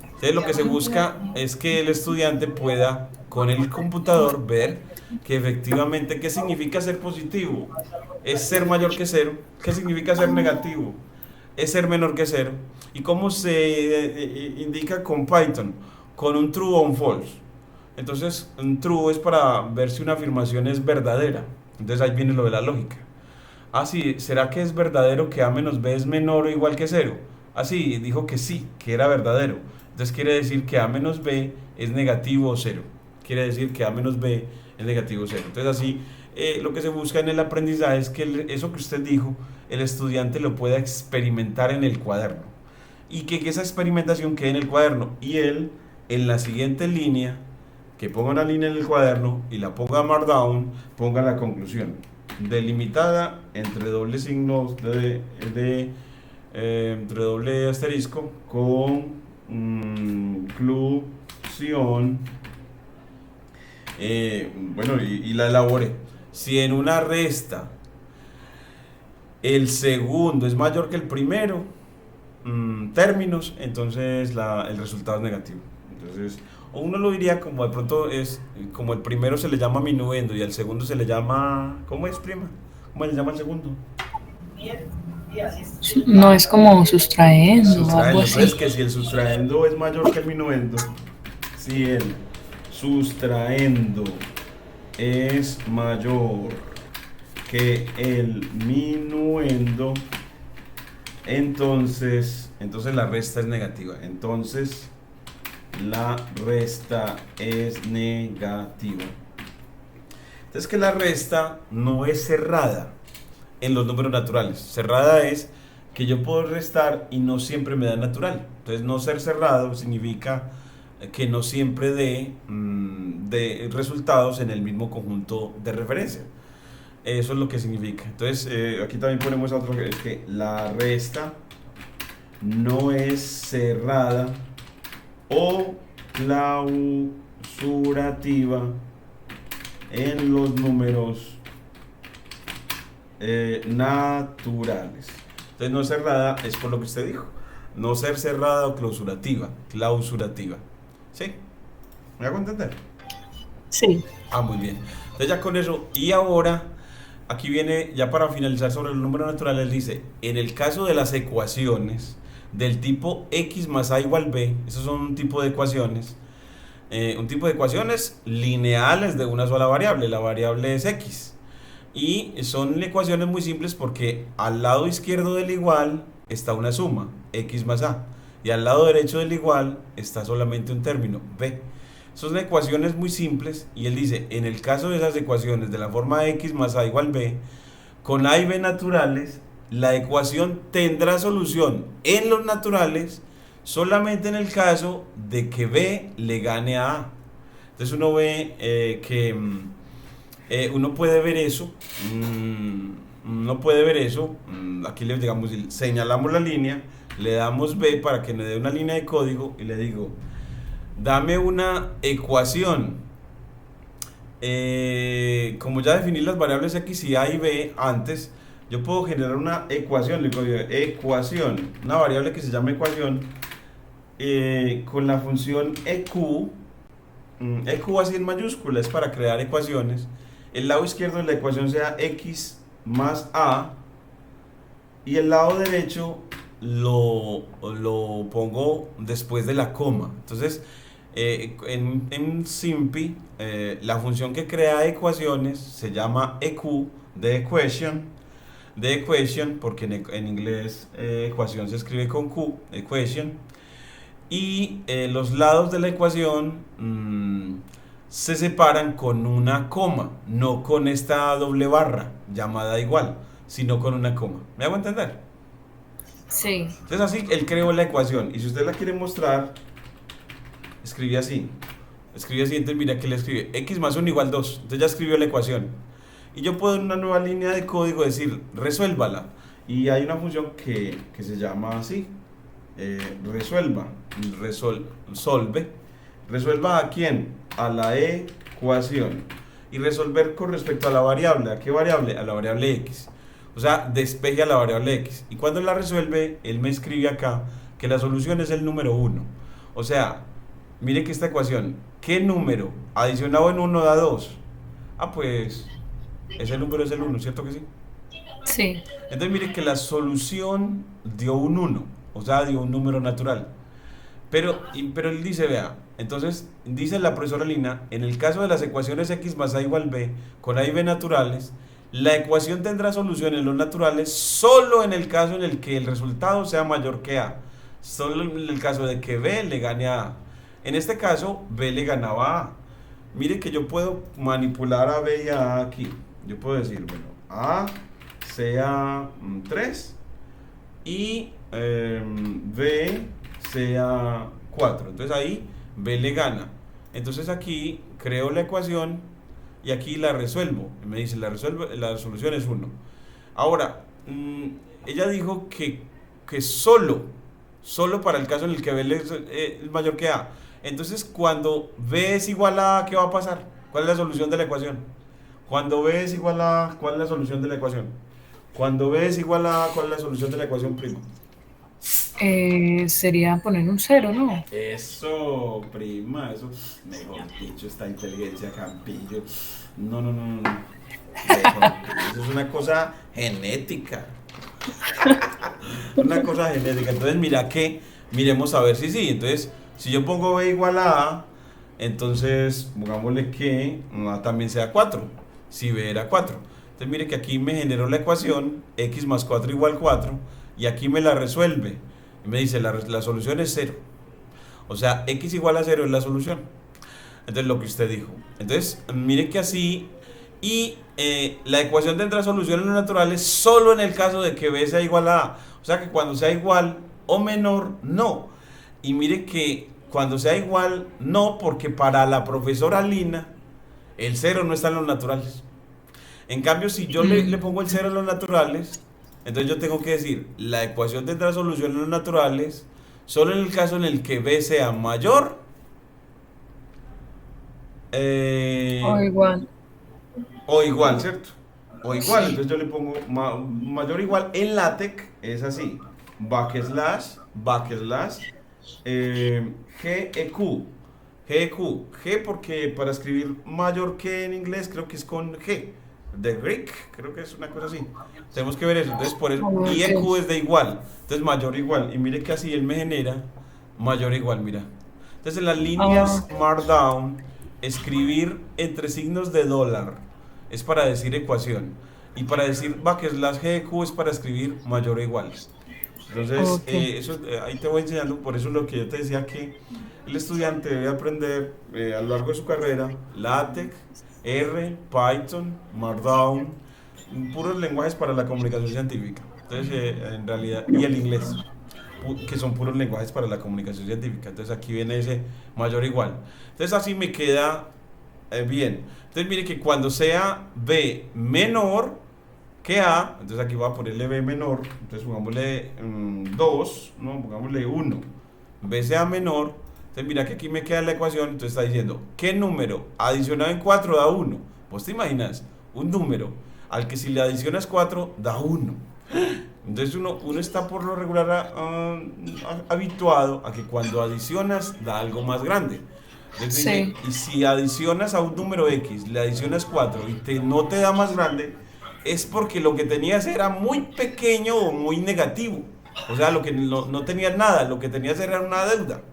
Entonces lo que se busca es que el estudiante pueda con el computador ver que efectivamente qué significa ser positivo. Es ser mayor que cero. ¿Qué significa ser negativo? Es ser menor que cero. ¿Y cómo se indica con Python? Con un true o un false. Entonces, un true es para ver si una afirmación es verdadera. Entonces ahí viene lo de la lógica. Ah, sí, ¿será que es verdadero que A menos B es menor o igual que cero? Ah, sí, dijo que sí, que era verdadero. Entonces quiere decir que A menos B es negativo o cero. Quiere decir que A menos B es negativo o cero. Entonces así, lo que se busca en el aprendizaje es que eso que usted dijo, el estudiante lo pueda experimentar en el cuaderno. Y que esa experimentación quede en el cuaderno. Y él, en la siguiente línea, que ponga una línea en el cuaderno y la ponga markdown, ponga la conclusión delimitada entre doble signo entre doble asterisco con conclusión. Bueno, y la elaboré. Si en una resta el segundo es mayor que el primero, términos, entonces el resultado es negativo. Entonces, o uno lo diría como de pronto es, como el primero se le llama minuendo y al segundo se le llama, ¿cómo es, prima? ¿Cómo le llama al segundo? No es como sustraendo o algo Sustraendo. Entonces, así. que si el sustraendo es mayor que el minuendo, si el sustraendo es mayor que el minuendo, entonces la resta es negativa. Entonces la resta es negativa. Entonces que la resta no es cerrada en los números naturales. Cerrada es que yo puedo restar y no siempre me da natural. Entonces no ser cerrado significa que no siempre dé resultados en el mismo conjunto de referencia. Eso es lo que significa. Entonces aquí también ponemos otro que es que la resta no es cerrada o clausurativa en los números naturales. Entonces no cerrada es por lo que usted dijo. No ser cerrada o clausurativa. Clausurativa. ¿Sí? ¿Me hago entender? Sí. Ah, muy bien. Entonces ya con eso, y ahora, aquí viene, ya para finalizar sobre los números naturales, dice, en el caso de las ecuaciones del tipo x más a igual b, esos son un tipo de ecuaciones lineales de una sola variable, la variable es x. Y son ecuaciones muy simples porque al lado izquierdo del igual está una suma, x más a, y al lado derecho del igual está solamente un término, b. Son ecuaciones muy simples y él dice, en el caso de esas ecuaciones de la forma x más a igual b, con a y b naturales, la ecuación tendrá solución en los naturales solamente en el caso de que b le gane a a. Entonces uno ve uno puede ver eso, aquí le digamos, señalamos la línea, le damos b para que me dé una línea de código y le digo, dame una ecuación. Como ya definí las variables x y a y b antes, yo puedo generar una ecuación, le digo ecuación, una variable que se llama ecuación, con la función eq, eq así en mayúscula, es para crear ecuaciones. El lado izquierdo de la ecuación sea x más a y el lado derecho lo pongo después de la coma. Entonces, en SIMPy, la función que crea ecuaciones se llama eq de equation, porque en inglés ecuación se escribe con q, equation, y los lados de la ecuación se separan con una coma, no con esta doble barra llamada igual, sino con una coma. ¿Me hago entender? Sí. Entonces así él creó la ecuación y si usted la quiere mostrar, escribe así. Entonces mira que le escribe x más 1 igual 2. Entonces ya escribió la ecuación. Y yo puedo en una nueva línea de código decir, resuélvala. Y hay una función que se llama así, solve. ¿Resuelva a quién? A la ecuación. Y resolver con respecto a la variable. ¿A qué variable? A la variable x. O sea, despeje a la variable x. Y cuando la resuelve, él me escribe acá que la solución es el número 1. O sea, mire que esta ecuación, ¿qué número adicionado en 1 da 2? Ah, pues ese número es el 1, ¿cierto que sí? Sí. Entonces mire que la solución dio un 1, o sea, dio un número natural. Pero él dice, vea, entonces dice la profesora Lina, en el caso de las ecuaciones x más a igual b, con a y b naturales, la ecuación tendrá solución en los naturales solo en el caso en el que el resultado sea mayor que a. Solo en el caso de que b le gane a a. En este caso, b le ganaba a a. Mire que yo puedo manipular a b y a a aquí. Yo puedo decir, bueno, a sea 3 y b sea 4. Entonces ahí b le gana. Entonces aquí creo la ecuación y aquí la resuelvo. Me dice, la solución es 1. Ahora, ella dijo que solo para el caso en el que b es mayor que a. Entonces, cuando b es igual a, ¿qué va a pasar? ¿Cuál es la solución de la ecuación? Cuando b es igual a, ¿cuál es la solución de la ecuación? Cuando b es igual a, ¿cuál es la solución de la ecuación, primo? Sería poner un cero, ¿no? Eso, prima, eso, mejor dicho, esta inteligencia Campillo. No, no, no, no, no. Mejor dicho, eso es una cosa genética. Una cosa genética. Entonces, miremos a ver si sí. Entonces, si yo pongo B igual a A, entonces, pongámosle que A también sea 4. Si B era 4. Entonces, mire que aquí me generó la ecuación X más 4 igual 4. Y aquí me la resuelve. Y me dice, la solución es cero. O sea, X igual a cero es la solución. Entonces, lo que usted dijo. Entonces, mire que así. Y la ecuación tendrá soluciones no naturales solo en el caso de que B sea igual a A. O sea que cuando sea igual o menor, no. Y mire que cuando sea igual, no, porque para la profesora Lina, el cero no está en los naturales. En cambio, si yo le Mm, pongo el cero en los naturales, entonces yo tengo que decir, la ecuación tendrá solución en los naturales solo en el caso en el que B sea mayor o eh, igual, o igual, ¿cierto? O igual, sí. entonces yo le pongo mayor o igual. En LaTeX es así, backslash, backslash, GEQ. GEQ, G porque para escribir mayor que en inglés creo que es con G. De Greek, creo que es una cosa así. Tenemos que ver eso. Entonces, por eso, y Ok. EQ es de igual. Entonces, mayor o igual. Y mire que así él me genera mayor o igual, mira. Entonces, en las Ah, líneas Markdown, escribir entre signos de dólar es para decir ecuación. Y para decir backslash GQ es para escribir mayor o igual. Entonces, ok. eso ahí te voy enseñando. Por eso es lo que yo te decía que el estudiante debe aprender a lo largo de su carrera LaTeX, R, Python, Markdown, puros lenguajes para la comunicación científica. Entonces, en realidad, y el inglés, que son puros lenguajes para la comunicación científica. Entonces, aquí viene ese mayor o igual. Entonces, así me queda bien. Entonces, mire que cuando sea B menor que A, entonces aquí voy a ponerle B menor, entonces pongámosle 2, no, pongámosle 1. B sea menor, entonces mira que aquí me queda la ecuación, entonces está diciendo, ¿qué número adicionado en 4 da 1? Pues te imaginas, un número al que si le adicionas 4 da 1. Entonces uno está por lo regular habituado a que cuando adicionas da algo más grande. Entonces dice, Sí, y si adicionas a un número X, le adicionas 4 y no te da más grande, es porque lo que tenías era muy pequeño o muy negativo. O sea, lo que no tenías nada, lo que tenías era una deuda.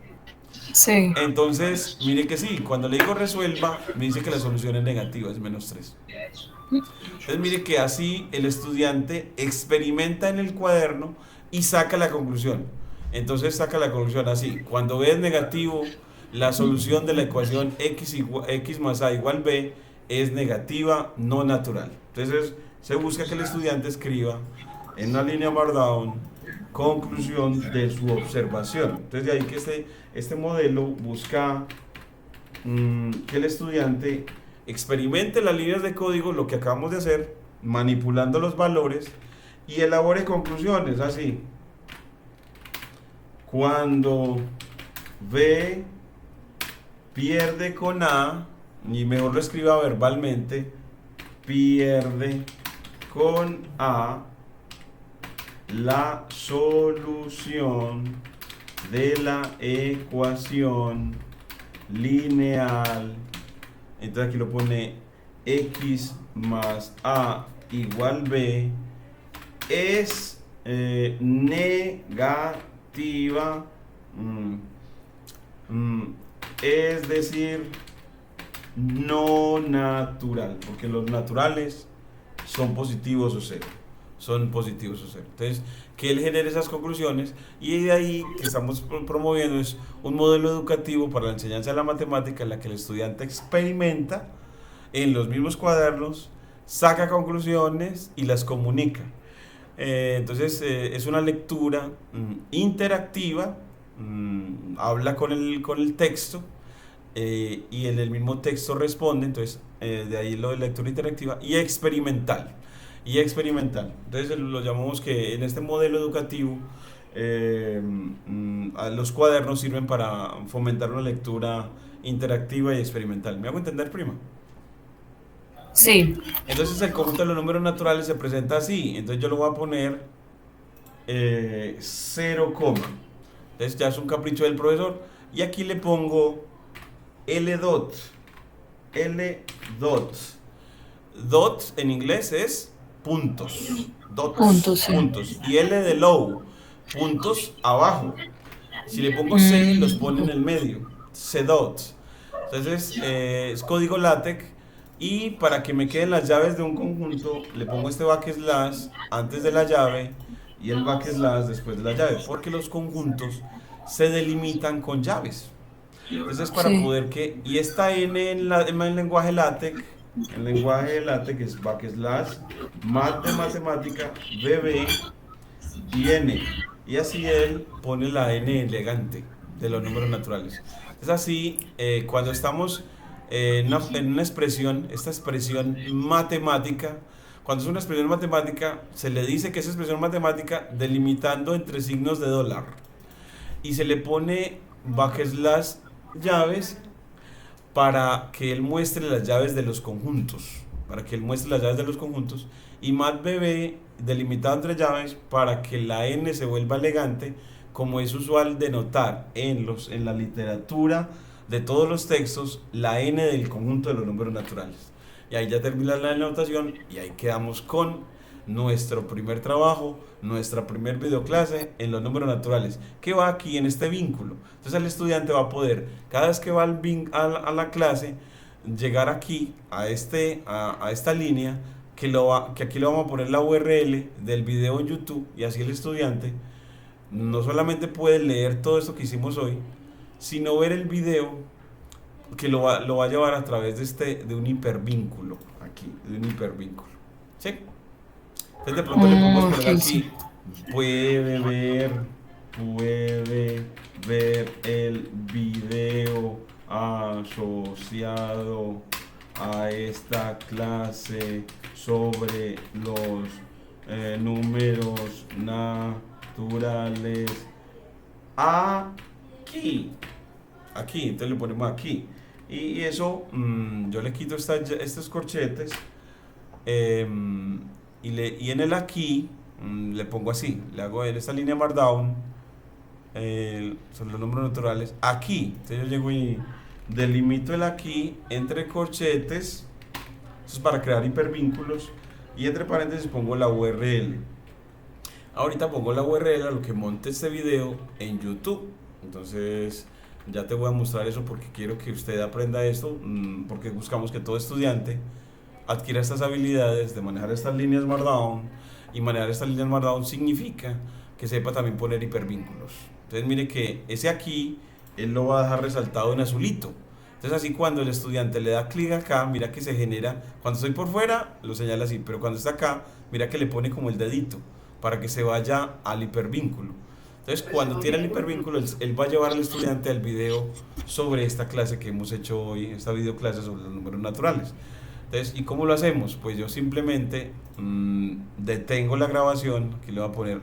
sí. Entonces, mire que sí, cuando le digo resuelva, me dice que la solución es negativa, es -3. Entonces mire que así el estudiante experimenta en el cuaderno y saca la conclusión. Entonces saca la conclusión así. Cuando B es negativo, la solución de la ecuación X más A igual B es negativa, no natural. Entonces se busca que el estudiante escriba en una línea Markdown conclusión de su observación. Entonces de ahí que este modelo busca que el estudiante experimente las líneas de código, lo que acabamos de hacer, manipulando los valores y elabore conclusiones así. Cuando B pierde con A, y mejor lo escriba verbalmente, pierde con A, la solución de la ecuación lineal, entonces aquí lo pone X más A igual B, es negativa, mm, mm, es decir, no natural, porque los naturales son positivos o cero. Son positivos o cero. Entonces, que él genere esas conclusiones y de ahí que estamos promoviendo es un modelo educativo para la enseñanza de la matemática en la que el estudiante experimenta en los mismos cuadernos, saca conclusiones y las comunica. Entonces, es una lectura interactiva, habla con el texto y en el mismo texto responde, entonces de ahí lo de lectura interactiva y experimental. Y experimental. Entonces lo llamamos que en este modelo educativo los cuadernos sirven para fomentar una lectura interactiva y experimental. ¿Me hago entender, prima? Sí. Entonces el conjunto de los números naturales se presenta así. Entonces yo lo voy a poner 0, entonces ya es un capricho del profesor. Y aquí le pongo L dot. L dot. Dot en inglés es puntos. Dots, Puntos, sí. puntos. Y L de low, puntos abajo. Si le pongo C, los pone en Mm, el medio. C dot. Entonces es código LaTeX. Y para que me queden las llaves de un conjunto, le pongo este backslash antes de la llave y el backslash después de la llave, porque los conjuntos se delimitan con llaves. Entonces, para sí. poder que, y esta N en el lenguaje LaTeX, el lenguaje LaTeX es backslash, mat de matemática, bb y n. Y así él pone la n elegante de los números naturales. Es así, cuando estamos en una expresión, esta expresión matemática, cuando es una expresión matemática, se le dice que es expresión matemática delimitando entre signos de dólar. Y se le pone backslash llaves para que él muestre las llaves de los conjuntos, para que él muestre las llaves de los conjuntos, y matbb delimitado entre llaves para que la n se vuelva elegante, como es usual denotar en la literatura de todos los textos la n del conjunto de los números naturales. Y ahí ya termina la anotación y ahí quedamos con nuestro primer trabajo, nuestra primer videoclase en los números naturales, que va aquí en este vínculo. Entonces el estudiante va a poder, cada vez que va a la clase, llegar aquí, a esta línea, que aquí le vamos a poner la URL del video en YouTube, y así el estudiante no solamente puede leer todo esto que hicimos hoy, sino ver el video que lo va a llevar a través de un hipervínculo, aquí, de un hipervínculo. ¿Sí? Entonces de pronto le podemos poner Ok, sí. aquí, puede ver, puede ver el video asociado a esta clase sobre los números naturales aquí. Aquí, entonces le ponemos aquí. Y eso, yo le quito estos corchetes, y en el aquí le pongo así, le hago en esta línea Markdown, son los números naturales, aquí. Entonces yo llego y delimito el aquí entre corchetes, eso es para crear hipervínculos, y entre paréntesis pongo la URL. Ahorita pongo la URL a lo que monte este video en YouTube. Entonces ya te voy a mostrar eso porque quiero que usted aprenda esto, porque buscamos que todo estudiante adquiera estas habilidades de manejar estas líneas Markdown, y manejar estas líneas Markdown significa que sepa también poner hipervínculos. Entonces mire que ese aquí, él lo va a dejar resaltado en azulito. Entonces así cuando el estudiante le da clic acá, mira que se genera, cuando estoy por fuera lo señala así, pero cuando está acá, mira que le pone como el dedito para que se vaya al hipervínculo. Entonces cuando tiene el hipervínculo, él va a llevar al estudiante al video sobre esta clase que hemos hecho hoy, esta videoclase sobre los números naturales. Entonces, ¿y cómo lo hacemos? Pues yo simplemente detengo la grabación, aquí le voy a poner